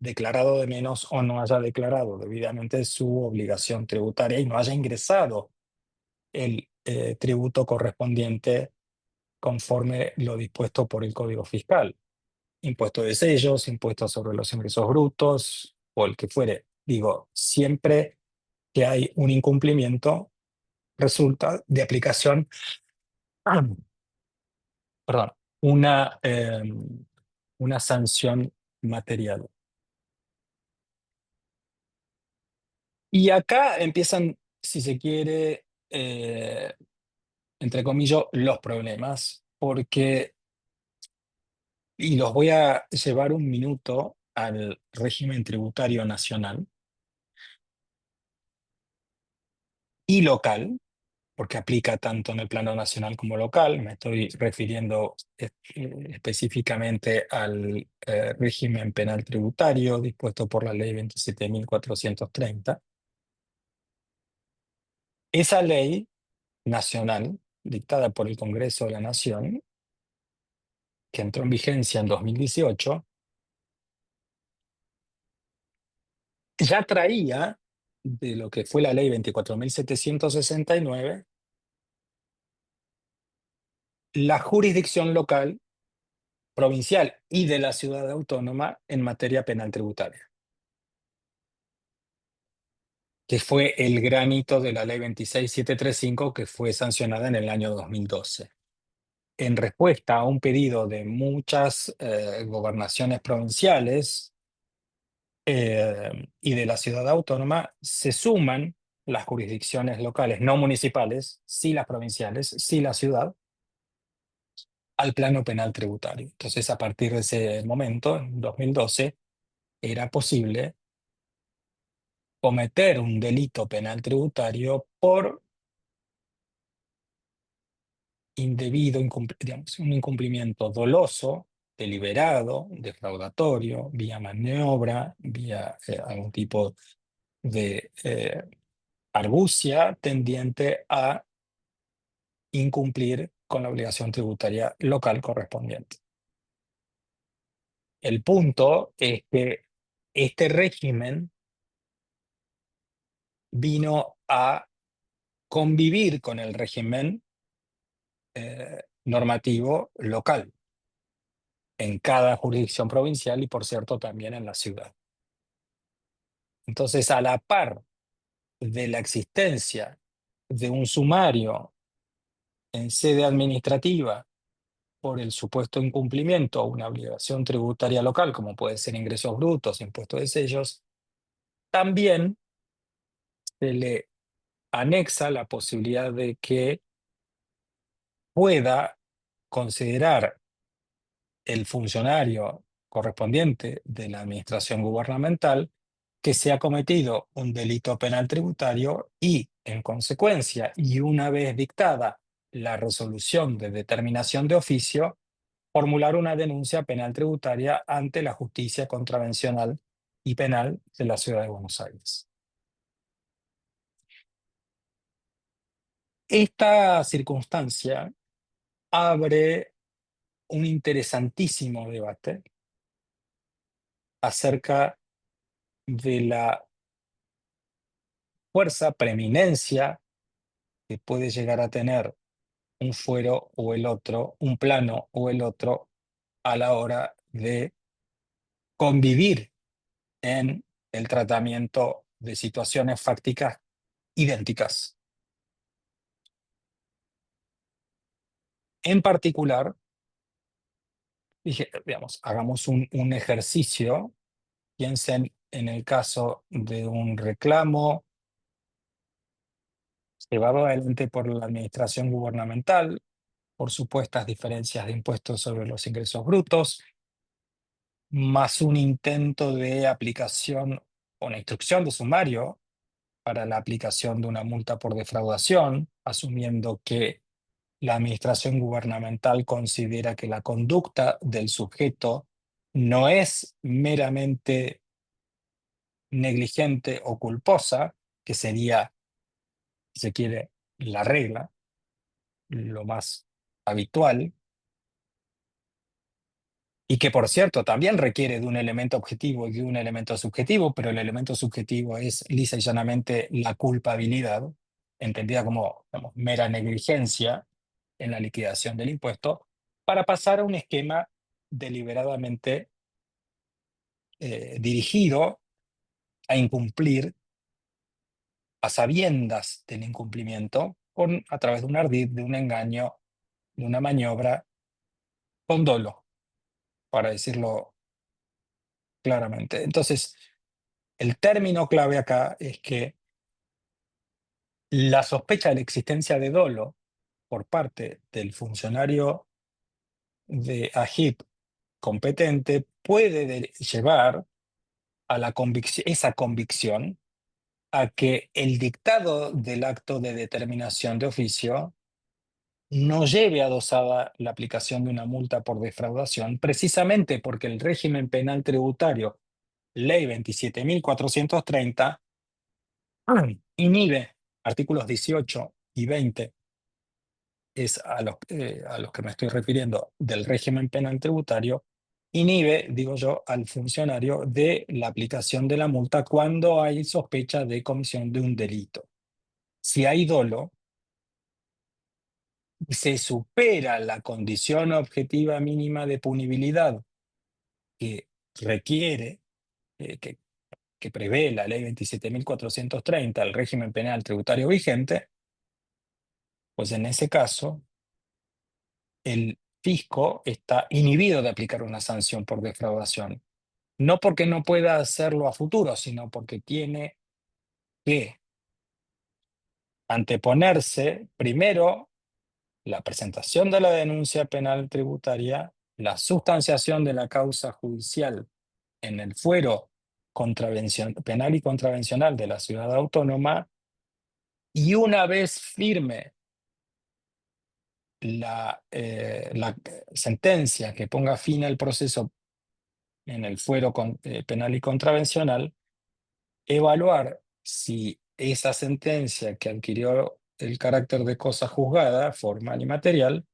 declarado de menos o no haya declarado debidamente su obligación tributaria y no haya ingresado el tributo correspondiente conforme lo dispuesto por el Código Fiscal. Impuesto de sellos, impuestos sobre los ingresos brutos o el que fuere. Digo, siempre que hay un incumplimiento, resulta de aplicación, perdón, una sanción material. Y acá empiezan, si se quiere, entre comillas, los problemas, porque, y los voy a llevar un minuto al régimen tributario nacional y local, porque aplica tanto en el plano nacional como local. Me estoy refiriendo específicamente al régimen penal tributario dispuesto por la ley 27.430. Esa ley nacional, dictada por el Congreso de la Nación, que entró en vigencia en 2018, ya traía de lo que fue la ley 24.769 la jurisdicción local, provincial y de la ciudad autónoma en materia penal tributaria, que fue el gran hito de la ley 26.735 que fue sancionada en el año 2012. En respuesta a un pedido de muchas gobernaciones provinciales y de la ciudad autónoma, se suman las jurisdicciones locales, no municipales, sí las provinciales, sí la ciudad, al plano penal tributario. Entonces, a partir de ese momento, en 2012, era posible cometer un delito penal tributario por indebido, digamos, un incumplimiento doloso, deliberado, defraudatorio, vía maniobra, vía algún tipo de argucia tendiente a incumplir con la obligación tributaria local correspondiente. El punto es que este régimen vino a convivir con el régimen normativo local en cada jurisdicción provincial y, por cierto, también en la ciudad. Entonces, a la par de la existencia de un sumario en sede administrativa por el supuesto incumplimiento a una obligación tributaria local, como puede ser ingresos brutos, impuestos de sellos, también se le anexa la posibilidad de que pueda considerar el funcionario correspondiente de la administración gubernamental que se ha cometido un delito penal tributario y, en consecuencia, y una vez dictada la resolución de determinación de oficio, formular una denuncia penal tributaria ante la justicia contravencional y penal de la Ciudad de Buenos Aires. Esta circunstancia abre un interesantísimo debate acerca de la fuerza, preeminencia que puede llegar a tener un fuero o el otro, un plano o el otro, a la hora de convivir en el tratamiento de situaciones fácticas idénticas. En particular, dije, digamos, hagamos un ejercicio, piensen en el caso de un reclamo llevado adelante por la administración gubernamental por supuestas diferencias de impuestos sobre los ingresos brutos, más un intento de aplicación o una instrucción de sumario para la aplicación de una multa por defraudación, asumiendo que la administración gubernamental considera que la conducta del sujeto no es meramente negligente o culposa, que sería, si se quiere, la regla, lo más habitual, y que, por cierto, también requiere de un elemento objetivo y de un elemento subjetivo, pero el elemento subjetivo es lisa y llanamente la culpabilidad, entendida como, digamos, mera negligencia, en la liquidación del impuesto para pasar a un esquema deliberadamente dirigido a incumplir a sabiendas del incumplimiento a través de un ardid, de un engaño, de una maniobra, con dolo, para decirlo claramente. Entonces, el término clave acá es que la sospecha de la existencia de dolo por parte del funcionario de AGIP competente puede llevar a esa convicción a que el dictado del acto de determinación de oficio no lleve adosada la aplicación de una multa por defraudación, precisamente porque el régimen penal tributario, Ley 27.430, inhibe artículos 18 y 20, es a los que me estoy refiriendo, del régimen penal tributario, inhibe, digo yo, al funcionario de la aplicación de la multa cuando hay sospecha de comisión de un delito. Si hay dolo, se supera la condición objetiva mínima de punibilidad que requiere, que prevé la ley 27.430, el régimen penal tributario vigente, pues en ese caso el fisco está inhibido de aplicar una sanción por defraudación. No porque no pueda hacerlo a futuro, sino porque tiene que anteponerse primero la presentación de la denuncia penal tributaria, la sustanciación de la causa judicial en el fuero penal y contravencional de la ciudad autónoma, y una vez firme la sentencia que ponga fin al proceso en el fuero penal y contravencional, evaluar si esa sentencia que adquirió el carácter de cosa juzgada, formal y material,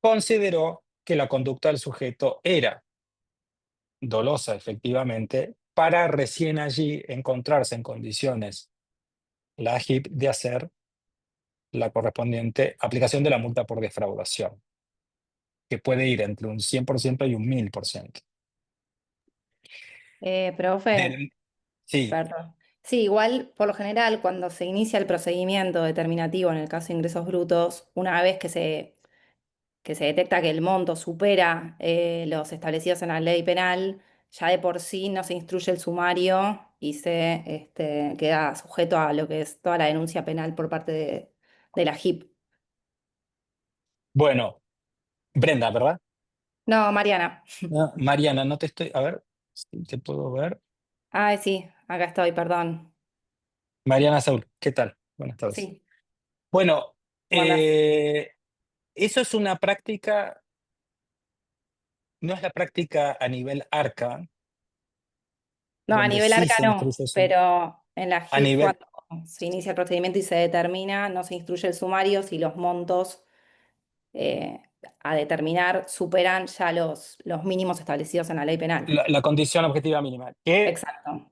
consideró que la conducta del sujeto era dolosa efectivamente, para recién allí encontrarse en condiciones la AGIP de hacer la correspondiente aplicación de la multa por defraudación, que puede ir entre un 100% y un 1000%. Profe, Sí, perdón. Sí, igual, por lo general, cuando se inicia el procedimiento determinativo en el caso de ingresos brutos, una vez que se detecta que el monto supera los establecidos en la ley penal, ya de por sí no se instruye el sumario y se queda sujeto a lo que es toda la denuncia penal por parte de la JIP. bueno, Brenda, ¿verdad? No, Mariana. No, Mariana, no te estoy, a ver, si te puedo ver. Ay, sí, acá estoy, perdón. Mariana Saúl, ¿qué tal? Buenas tardes. Sí, Bueno, ¿cómo andás? eso es una práctica, no es la práctica a nivel ARCA, No, a donde nivel sí ARCA se no, instruye eso. pero en la A JIP nivel, cuando se inicia el procedimiento y se determina, no se instruye el sumario si los montos eh, a determinar superan ya los mínimos establecidos en la ley penal. la condición objetiva mínima, que Exacto.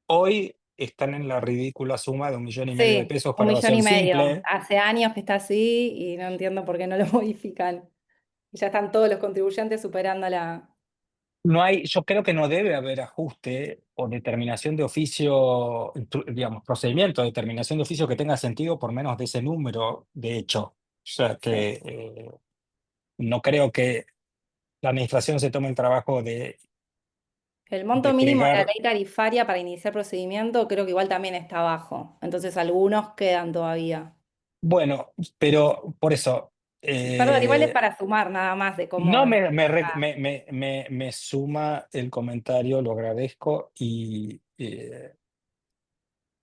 hoy están en la ridícula suma de 1,5 millones de Sí, pesos un para millón evasión y medio. simple. Hace años que está así y no entiendo por qué no lo modifican. Y ya están todos los contribuyentes superando la... No hay, yo creo que no debe haber ajuste o determinación de oficio, digamos, procedimiento de determinación de oficio que tenga sentido por menos de ese número, de hecho. O sea Sí. que no creo que la administración se tome el trabajo de El monto mínimo de la desplegar. ley tarifaria para iniciar procedimiento creo que igual también está bajo. Entonces algunos quedan todavía. Bueno, pero por eso, Perdón, igual es para sumar nada más de no cómo está. me suma el comentario, lo agradezco y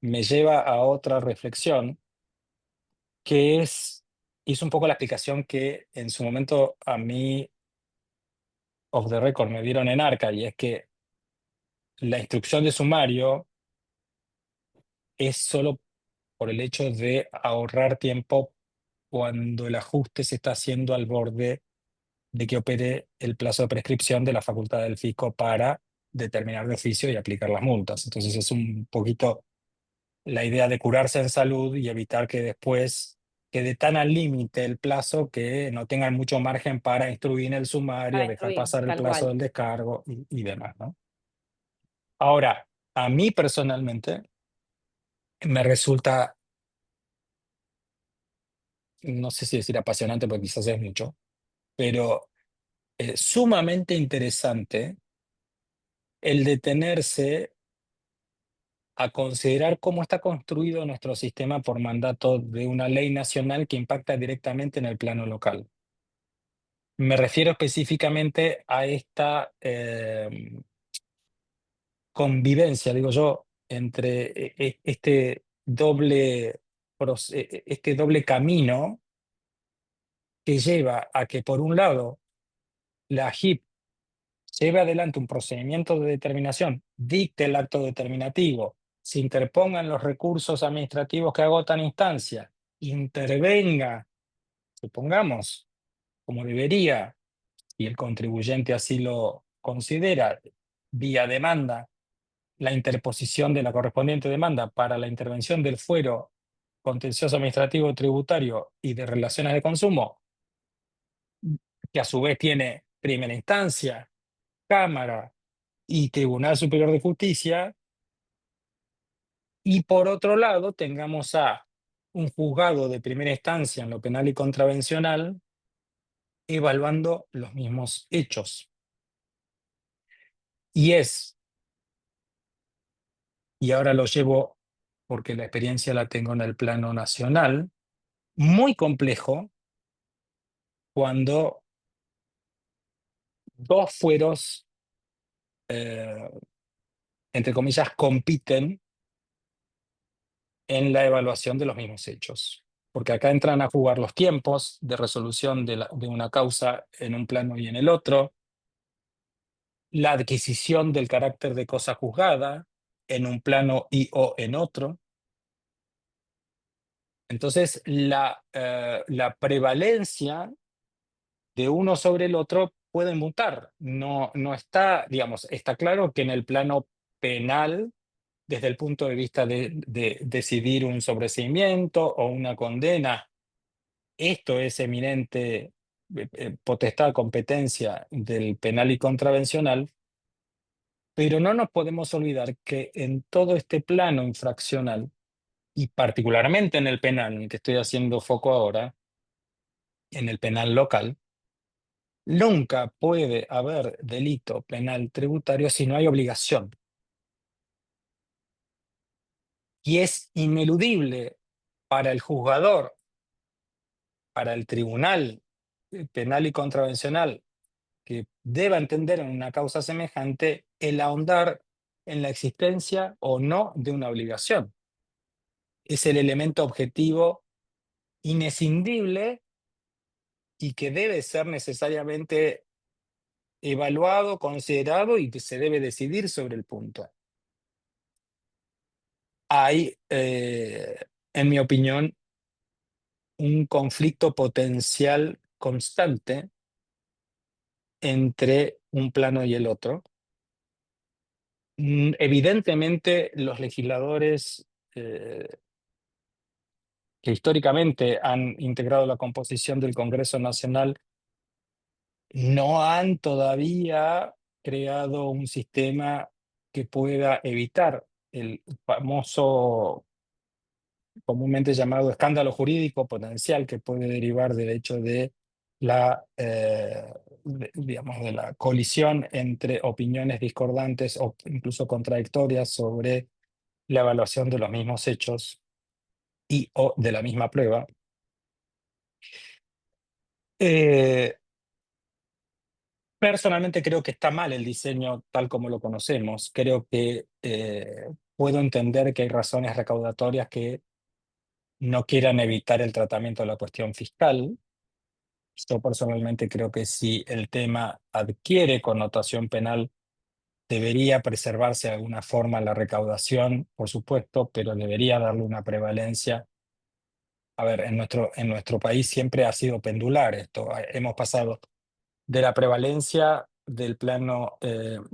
me lleva a otra reflexión, que es un poco la explicación que en su momento a mí, off the record, me dieron en Arca, y es que la instrucción de sumario es solo por el hecho de ahorrar tiempo cuando el ajuste se está haciendo al borde de que opere el plazo de prescripción de la facultad del fisco para determinar de oficio y aplicar las multas. Entonces es un poquito la idea de curarse en salud y evitar que después quede tan al límite el plazo que no tengan mucho margen para instruir el sumario, Para dejar instruir, pasar el tal plazo cual. del descargo y demás, ¿no? Ahora, a mí personalmente me resulta, no sé si decir apasionante porque quizás es mucho, pero sumamente interesante el detenerse a considerar cómo está construido nuestro sistema por mandato de una ley nacional que impacta directamente en el plano local. Me refiero específicamente a esta convivencia, digo yo, entre este doble camino que lleva a que, por un lado, la JIP lleve adelante un procedimiento de determinación, dicte el acto determinativo, se interpongan los recursos administrativos que agotan instancia, intervenga, supongamos, como debería, y el contribuyente así lo considera, vía demanda, la interposición de la correspondiente demanda para la intervención del fuero contencioso administrativo tributario y de relaciones de consumo, que a su vez tiene primera instancia, Cámara y Tribunal Superior de Justicia, y por otro lado tengamos a un juzgado de primera instancia en lo penal y contravencional evaluando los mismos hechos. Y ahora lo llevo porque la experiencia la tengo en el plano nacional, muy complejo cuando dos fueros, entre comillas, compiten en la evaluación de los mismos hechos. Porque acá entran a jugar los tiempos de resolución de una causa en un plano y en el otro, la adquisición del carácter de cosa juzgada en un plano y o en otro. Entonces, la prevalencia de uno sobre el otro puede mutar. No está, digamos, está claro que en el plano penal, desde el punto de vista de decidir un sobreseimiento o una condena, esto es eminente potestad, competencia del penal y contravencional, pero no nos podemos olvidar que en todo este plano infraccional, y particularmente en el penal, en el que estoy haciendo foco ahora, en el penal local, nunca puede haber delito penal tributario si no hay obligación. Y es ineludible para el juzgador, para el tribunal penal y contravencional, que deba entender en una causa semejante, el ahondar en la existencia o no de una obligación. Es el elemento objetivo inescindible y que debe ser necesariamente evaluado, considerado y que se debe decidir sobre el punto. Hay, en mi opinión, un conflicto potencial constante entre un plano y el otro. Evidentemente, los legisladores que históricamente han integrado la composición del Congreso Nacional no han todavía creado un sistema que pueda evitar el famoso, comúnmente llamado escándalo jurídico potencial que puede derivar del hecho de digamos, de la colisión entre opiniones discordantes o incluso contradictorias sobre la evaluación de los mismos hechos y o de la misma prueba. Personalmente creo que está mal el diseño tal como lo conocemos. Creo que puedo entender que hay razones recaudatorias que no quieran evitar el tratamiento de la cuestión fiscal. Yo personalmente creo que si el tema adquiere connotación penal, debería preservarse de alguna forma la recaudación, por supuesto, pero debería darle una prevalencia. A ver, en nuestro país siempre ha sido pendular esto. Hemos pasado de la prevalencia del plano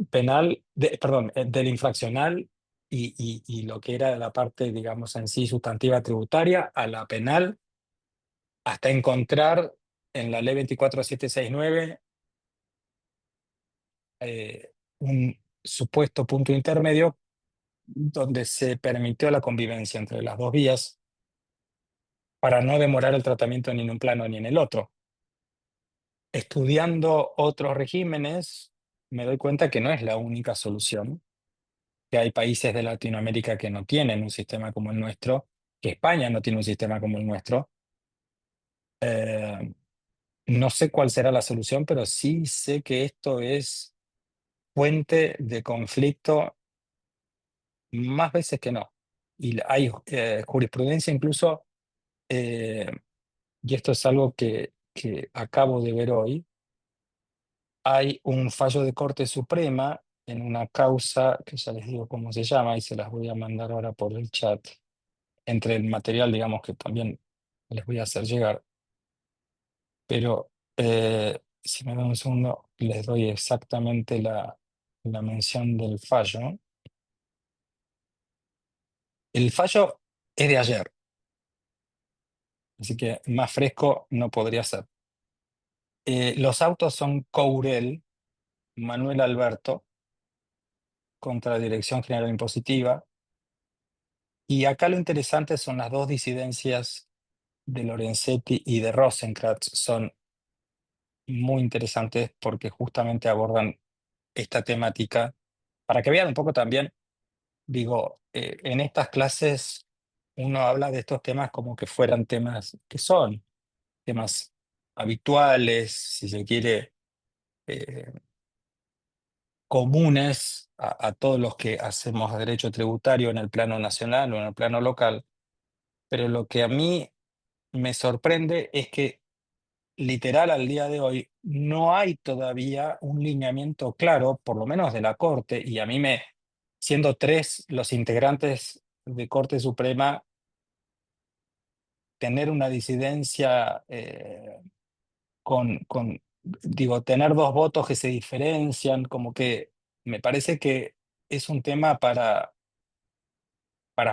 penal, perdón, del infraccional y lo que era la parte, digamos, en sí sustantiva tributaria a la penal, hasta encontrar en la ley 24769 un supuesto punto intermedio donde se permitió la convivencia entre las dos vías para no demorar el tratamiento ni en un plano ni en el otro. Estudiando otros regímenes, me doy cuenta que no es la única solución, que hay países de Latinoamérica que no tienen un sistema como el nuestro, que España no tiene un sistema como el nuestro. No sé cuál será la solución, pero sí sé que esto es fuente de conflicto más veces que no. Y hay jurisprudencia incluso, y esto es algo que acabo de ver hoy, hay un fallo de Corte Suprema en una causa, que ya les digo cómo se llama, y se las voy a mandar ahora por el chat, entre el material, digamos, que también les voy a hacer llegar. Pero si me dan un segundo, les doy exactamente la mención del fallo. El fallo es de ayer, así que más fresco no podría ser. Los autos son Courel, Manuel Alberto, contra la Dirección General Impositiva. Y acá lo interesante son las dos disidencias de Lorenzetti y de Rosenkrantz. Son muy interesantes porque justamente abordan esta temática. Para que vean un poco también, digo, en estas clases uno habla de estos temas como que fueran temas que son temas habituales, si se quiere, eh, comunes a todos los que hacemos derecho tributario en el plano nacional o en el plano local, pero lo que a mí me sorprende es que literal al día de hoy no hay todavía un lineamiento claro, por lo menos de la Corte, y a mí siendo tres los integrantes de Corte Suprema, tener una disidencia digo, tener dos votos que se diferencian, como que me parece que es un tema para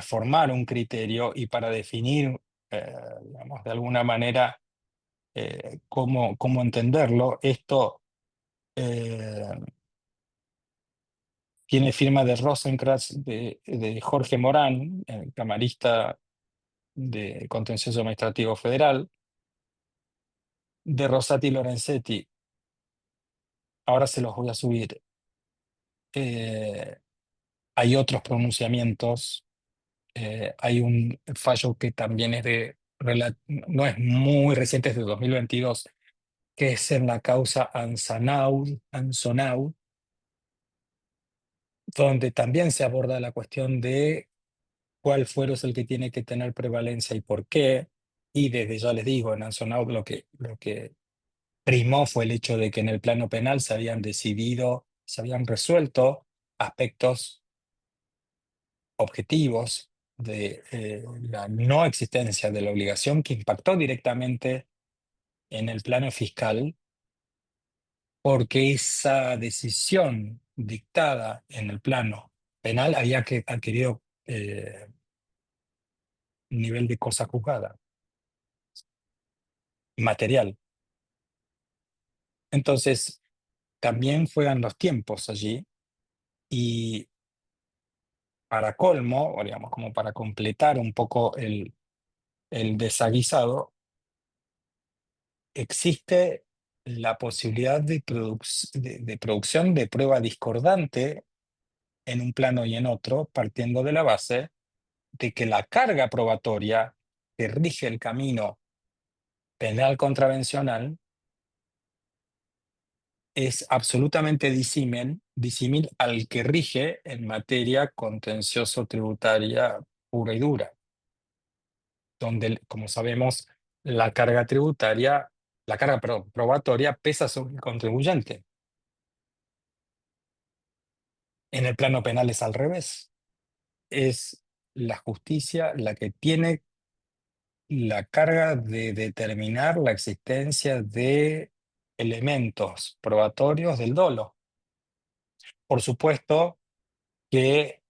formar un criterio y para definir, digamos, de alguna manera, cómo entenderlo. Esto eh, tiene firma de Rosenkrantz, de Jorge Morán, camarista de Contencioso Administrativo Federal, de Rosati Lorenzetti. Ahora se los voy a subir. Hay otros pronunciamientos. Hay un fallo que también no es muy reciente, es de 2022, que es en la causa Ansonau, donde también se aborda la cuestión de cuál fuero es el que tiene que tener prevalencia y por qué. Y desde ya les digo, en Ansonau lo que primó fue el hecho de que en el plano penal se habían resuelto aspectos objetivos de la no existencia de la obligación que impactó directamente en el plano fiscal, porque esa decisión dictada en el plano penal había adquirido nivel de cosa juzgada, material. Entonces, también juegan los tiempos allí y para colmo, o digamos, como para completar un poco el desaguisado, existe la posibilidad de producción de prueba discordante en un plano y en otro, partiendo de la base de que la carga probatoria que rige el camino penal contravencional es absolutamente disímil al que rige en materia contencioso tributaria pura y dura, donde, como sabemos, perdón, probatoria pesa sobre el contribuyente. En el plano penal es al revés. Es la justicia la que tiene la carga de determinar la existencia de elementos probatorios del dolo. Por supuesto que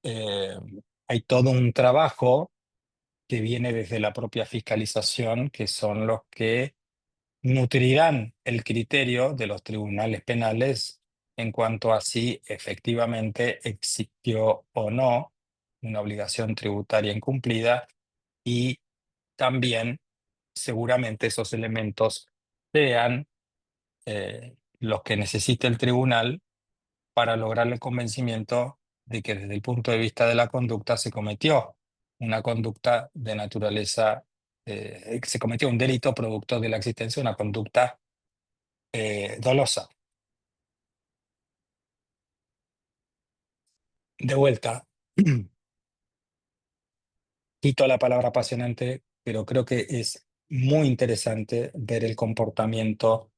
hay todo un trabajo que viene desde la propia fiscalización, que son los que nutrirán el criterio de los tribunales penales en cuanto a si efectivamente existió o no una obligación tributaria incumplida, y también seguramente esos elementos sean los que necesite el tribunal para lograr el convencimiento de que desde el punto de vista de la conducta se cometió una conducta de naturaleza, se cometió un delito producto de la existencia de una conducta dolosa. De vuelta, quito la palabra apasionante, pero creo que es muy interesante ver el comportamiento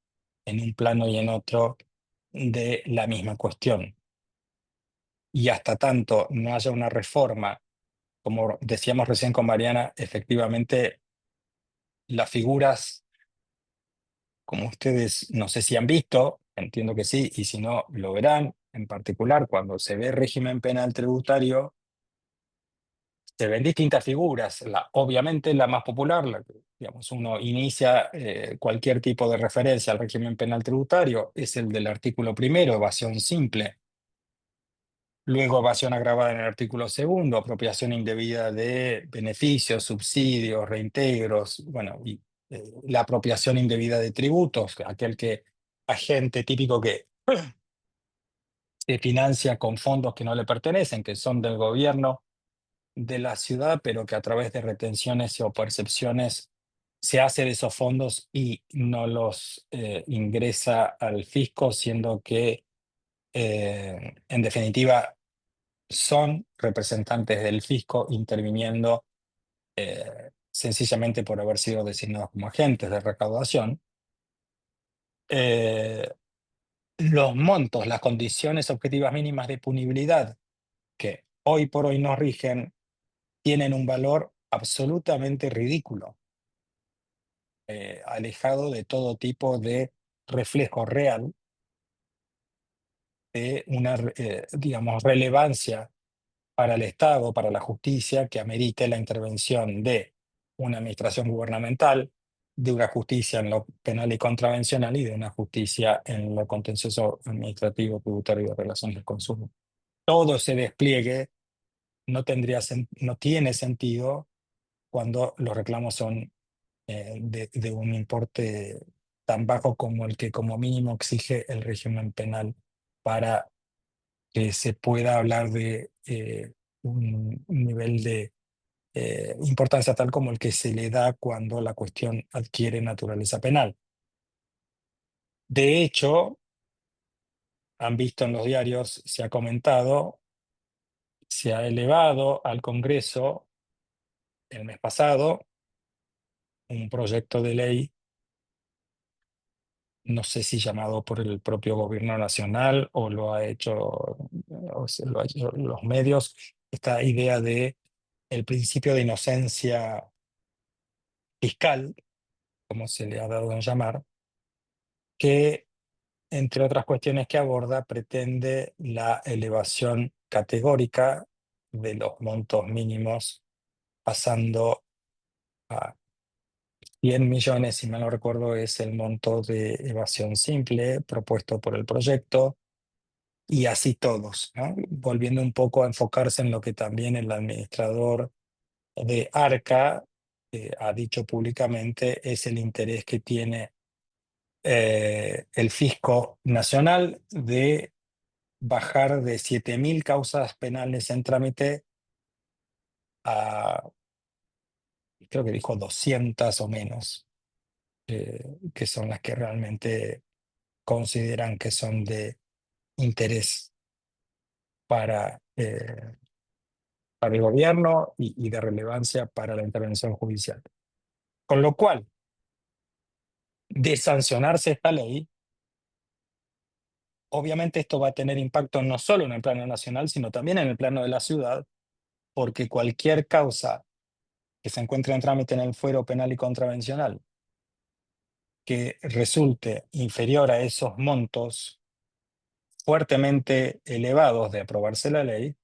en un plano y en otro de la misma cuestión. Y hasta tanto no haya una reforma, como decíamos recién con Mariana, efectivamente las figuras, como ustedes no sé si han visto, entiendo que sí, y si no, lo verán, en particular cuando se ve régimen penal tributario, se ven distintas figuras. Obviamente la más popular, digamos, uno inicia cualquier tipo de referencia al régimen penal tributario, es el del artículo primero, evasión simple. Luego evasión agravada en el artículo segundo, apropiación indebida de beneficios, subsidios, reintegros, bueno, y la apropiación indebida de tributos, aquel agente típico que se financia con fondos que no le pertenecen, que son del gobierno de la ciudad, pero que a través de retenciones o percepciones se hace de esos fondos y no los ingresa al fisco, siendo que en definitiva son representantes del fisco interviniendo sencillamente por haber sido designados como agentes de recaudación. Los montos, las condiciones objetivas mínimas de punibilidad que hoy por hoy nos rigen, tienen un valor absolutamente ridículo, alejado de todo tipo de reflejo real de una, digamos, relevancia para el Estado, para la justicia, que amerite la intervención de una administración gubernamental, de una justicia en lo penal y contravencional y de una justicia en lo contencioso administrativo, tributario y de relaciones del consumo. Todo ese despliegue no tiene sentido cuando los reclamos son de un importe tan bajo como el que como mínimo exige el régimen penal para que se pueda hablar de un nivel de importancia tal como el que se le da cuando la cuestión adquiere naturaleza penal. De hecho, han visto en los diarios, se ha comentado, se ha elevado al Congreso el mes pasado un proyecto de ley, no sé si llamado por el propio gobierno nacional o lo ha hecho, lo ha hecho los medios, esta idea de el principio de inocencia fiscal, como se le ha dado en llamar, que, entre otras cuestiones que aborda, pretende la elevación categórica de los montos mínimos, pasando a 100 millones, si mal no recuerdo, es el monto de evasión simple propuesto por el proyecto, y así todos, ¿no? Volviendo un poco a enfocarse en lo que también el administrador de Arca ha dicho públicamente, es el interés que tiene el fisco nacional de bajar de 7.000 causas penales en trámite a, creo que dijo 200 o menos, que son las que realmente consideran que son de interés para el gobierno y de relevancia para la intervención judicial. Con lo cual, de sancionarse esta ley, obviamente esto va a tener impacto no solo en el plano nacional, sino también en el plano de la ciudad, porque cualquier causa que se encuentre en trámite en el fuero penal y contravencional que resulte inferior a esos montos fuertemente elevados de aprobarse la ley,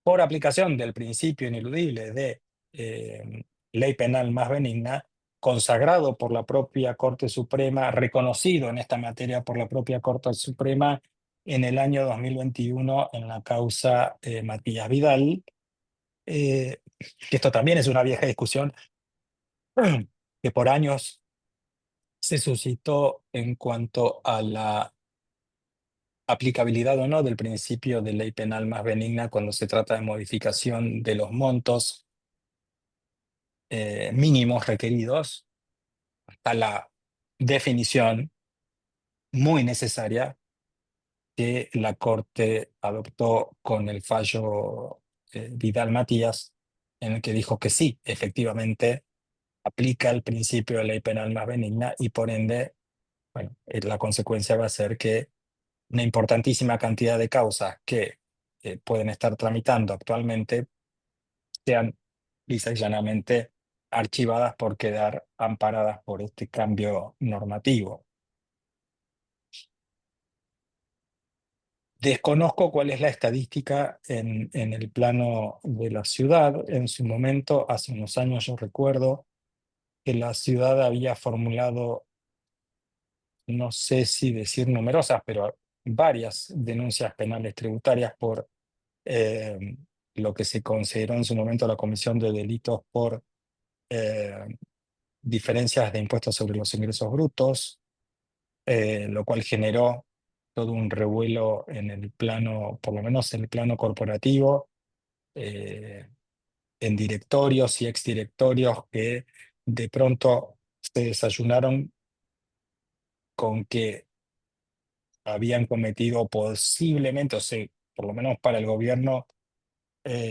por aplicación del principio ineludible de ley penal más benigna, consagrado por la propia Corte Suprema, reconocido en esta materia por la propia Corte Suprema en el año 2021 en la causa Matías Vidal, que esto también es una vieja discusión que por años se suscitó en cuanto a la aplicabilidad o no del principio de ley penal más benigna cuando se trata de modificación de los montos mínimos requeridos, hasta la definición muy necesaria que la Corte adoptó con el fallo Vidal Matías, en el que dijo que sí, efectivamente, aplica el principio de ley penal más benigna y por ende, bueno, la consecuencia va a ser que una importantísima cantidad de causas que pueden estar tramitando actualmente sean lisa y llanamente archivadas por quedar amparadas por este cambio normativo. Desconozco cuál es la estadística en el plano de la ciudad. En su momento, hace unos años, yo recuerdo que la ciudad había formulado, no sé si decir numerosas, pero varias denuncias penales tributarias por eh, lo que se consideró en su momento la comisión de delitos por eh, diferencias de impuestos sobre los ingresos brutos, lo cual generó todo un revuelo en el plano, por lo menos en el plano corporativo, eh, en directorios y exdirectorios que de pronto se desayunaron con que habían cometido posiblemente, o sea, por lo menos para el gobierno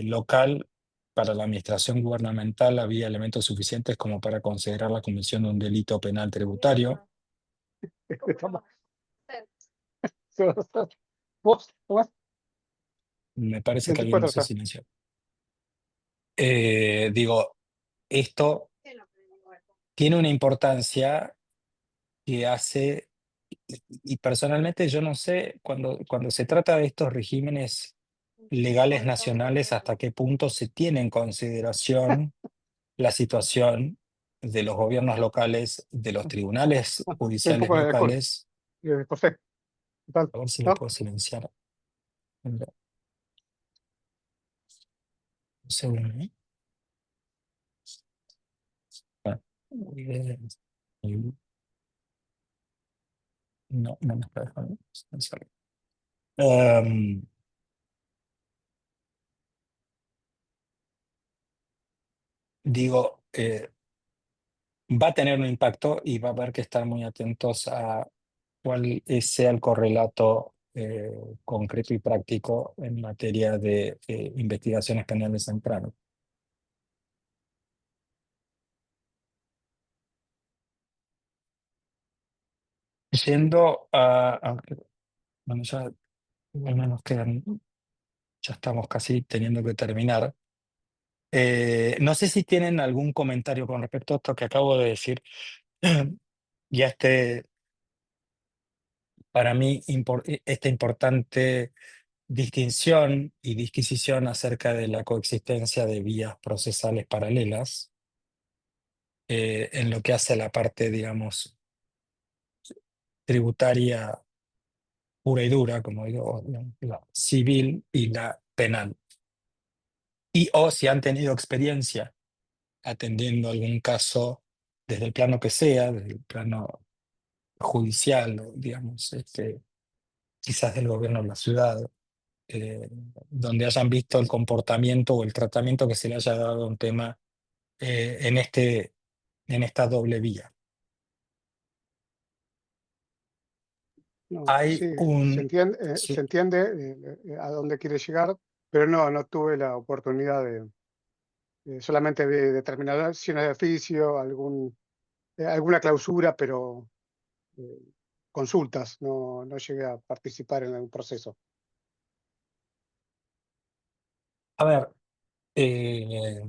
local, para la administración gubernamental, había elementos suficientes como para considerar la comisión de un delito penal tributario. Estamos- Vos, Tomás, Me parece que alguien 24 se está. silenció. Digo, esto tiene una importancia que hace, y personalmente yo no sé, cuando se trata de estos regímenes legales nacionales, hasta qué punto se tiene en consideración la situación de los gobiernos locales, de los tribunales Estoy un judiciales poco de alcohol, locales. José. Total, A ver si le ¿no? puedo silenciar. Un segundo, ¿eh? Ah, eh, no, no me está dejando silenciar. Digo, va a tener un impacto y va a haber que estar muy atentos a cuál sea el correlato concreto y práctico en materia de investigaciones penales tempranas. Yendo a bueno, ya bueno, nos quedan, ya estamos casi teniendo que terminar. No sé si tienen algún comentario con respecto a esto que acabo de decir y a para mí, esta importante distinción y disquisición acerca de la coexistencia de vías procesales paralelas en lo que hace a la parte, digamos, tributaria pura y dura, como digo, la civil y la penal. Y o si han tenido experiencia atendiendo algún caso desde el plano que sea, desde el plano judicial, o, digamos, quizás del gobierno de la ciudad, donde hayan visto el comportamiento o el tratamiento que se le haya dado a un tema en esta doble vía. No, Hay sí, un... se Sí, entiende a dónde quiere llegar, pero no tuve la oportunidad solamente de determinaciones de oficio, alguna clausura, pero eh, consultas, no llegué a participar en el proceso. a ver, eh,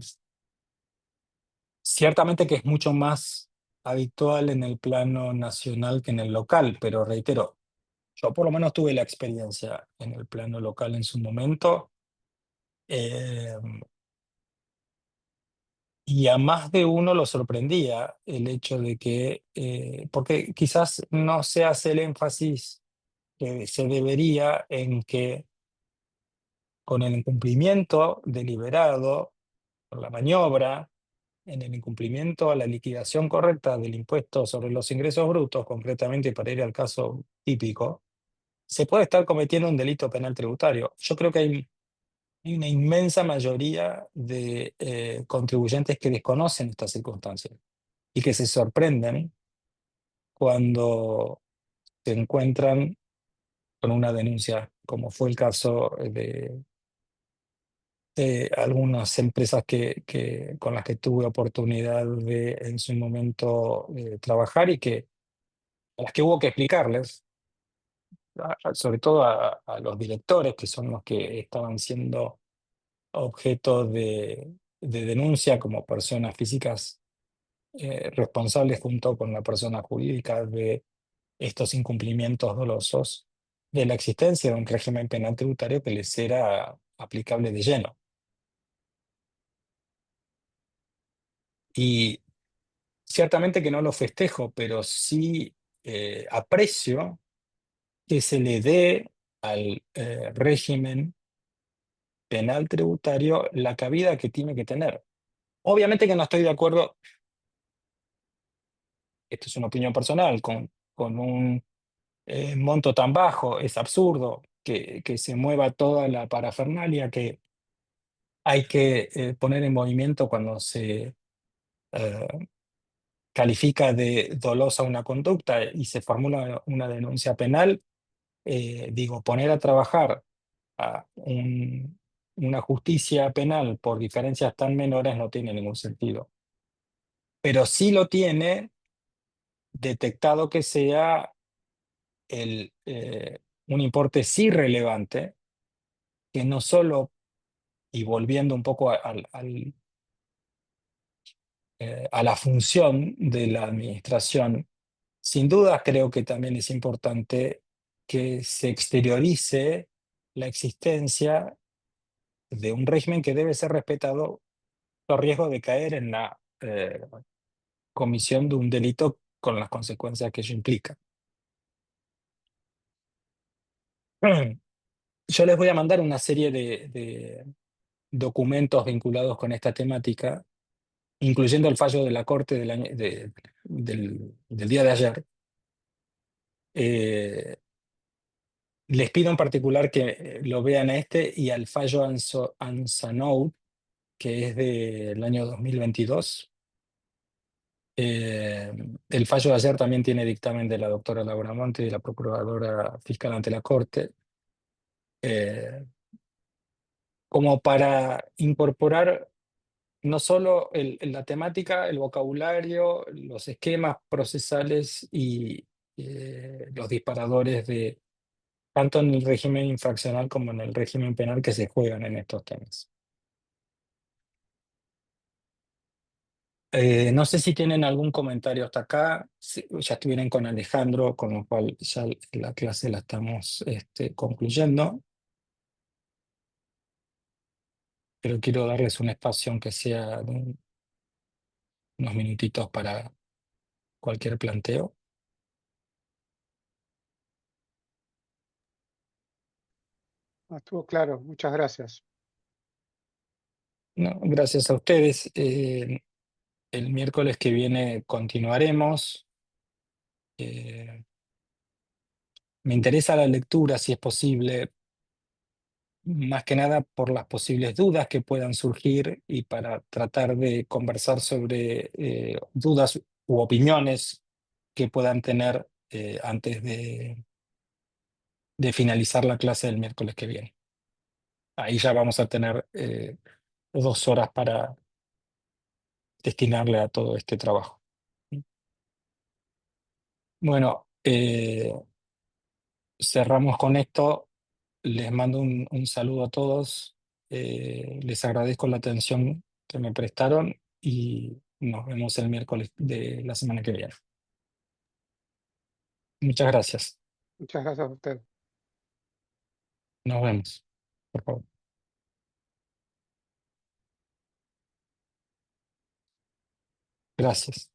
ciertamente que es mucho más habitual en el plano nacional que en el local, pero reitero, yo por lo menos tuve la experiencia en el plano local en su momento. eh, Y a más de uno lo sorprendía el hecho de que, porque quizás no se hace el énfasis que se debería en que con el incumplimiento deliberado, con la maniobra, en el incumplimiento a la liquidación correcta del impuesto sobre los ingresos brutos, concretamente para ir al caso típico, se puede estar cometiendo un delito penal tributario. Yo creo que hay una inmensa mayoría de contribuyentes que desconocen estas circunstancias y que se sorprenden cuando se encuentran con una denuncia, como fue el caso de algunas empresas con las que tuve oportunidad de en su momento trabajar y a las que hubo que explicarles, sobre todo a los directores, que son los que estaban siendo objeto de denuncia como personas físicas responsables junto con la persona jurídica de estos incumplimientos dolosos, de la existencia de un régimen penal tributario que les era aplicable de lleno. Y ciertamente que no lo festejo, pero sí aprecio que se le dé al régimen penal tributario la cabida que tiene que tener. Obviamente que no estoy de acuerdo, esto es una opinión personal, con un monto tan bajo. Es absurdo que se mueva toda la parafernalia que hay que poner en movimiento cuando se eh, califica de dolosa una conducta y se formula una denuncia penal. Digo, poner a trabajar a una justicia penal por diferencias tan menores no tiene ningún sentido. Pero sí lo tiene detectado que sea un importe sí relevante, que no solo, y volviendo un poco a la función de la administración, sin duda creo que también es importante que se exteriorice la existencia de un régimen que debe ser respetado por riesgo de caer en la comisión de un delito con las consecuencias que ello implica. Yo les voy a mandar una serie de documentos vinculados con esta temática, incluyendo el fallo de la Corte del día de ayer. Les pido en particular que lo vean a este y al fallo Anzanoud, que es del año 2022. El fallo de ayer también tiene dictamen de la doctora Laura Monte y de la procuradora fiscal ante la Corte, como para incorporar no solo la temática, el vocabulario, los esquemas procesales y los disparadores de tanto en el régimen infraccional como en el régimen penal que se juegan en estos temas. No sé si tienen algún comentario hasta acá. Ya estuvieron con Alejandro, con lo cual ya la clase la estamos concluyendo. Pero quiero darles un espacio, aunque sea de unos minutitos para cualquier planteo. Estuvo claro, muchas gracias. No, gracias a ustedes. El miércoles que viene continuaremos. Me interesa la lectura, si es posible, más que nada por las posibles dudas que puedan surgir y para tratar de conversar sobre dudas u opiniones que puedan tener antes de finalizar la clase del miércoles que viene. Ahí ya vamos a tener 2 horas para destinarle a todo este trabajo. Bueno, cerramos con esto. Les mando un saludo a todos. Les agradezco la atención que me prestaron y nos vemos el miércoles de la semana que viene. Muchas gracias. Muchas gracias a usted. Nos vemos. Por favor. Gracias.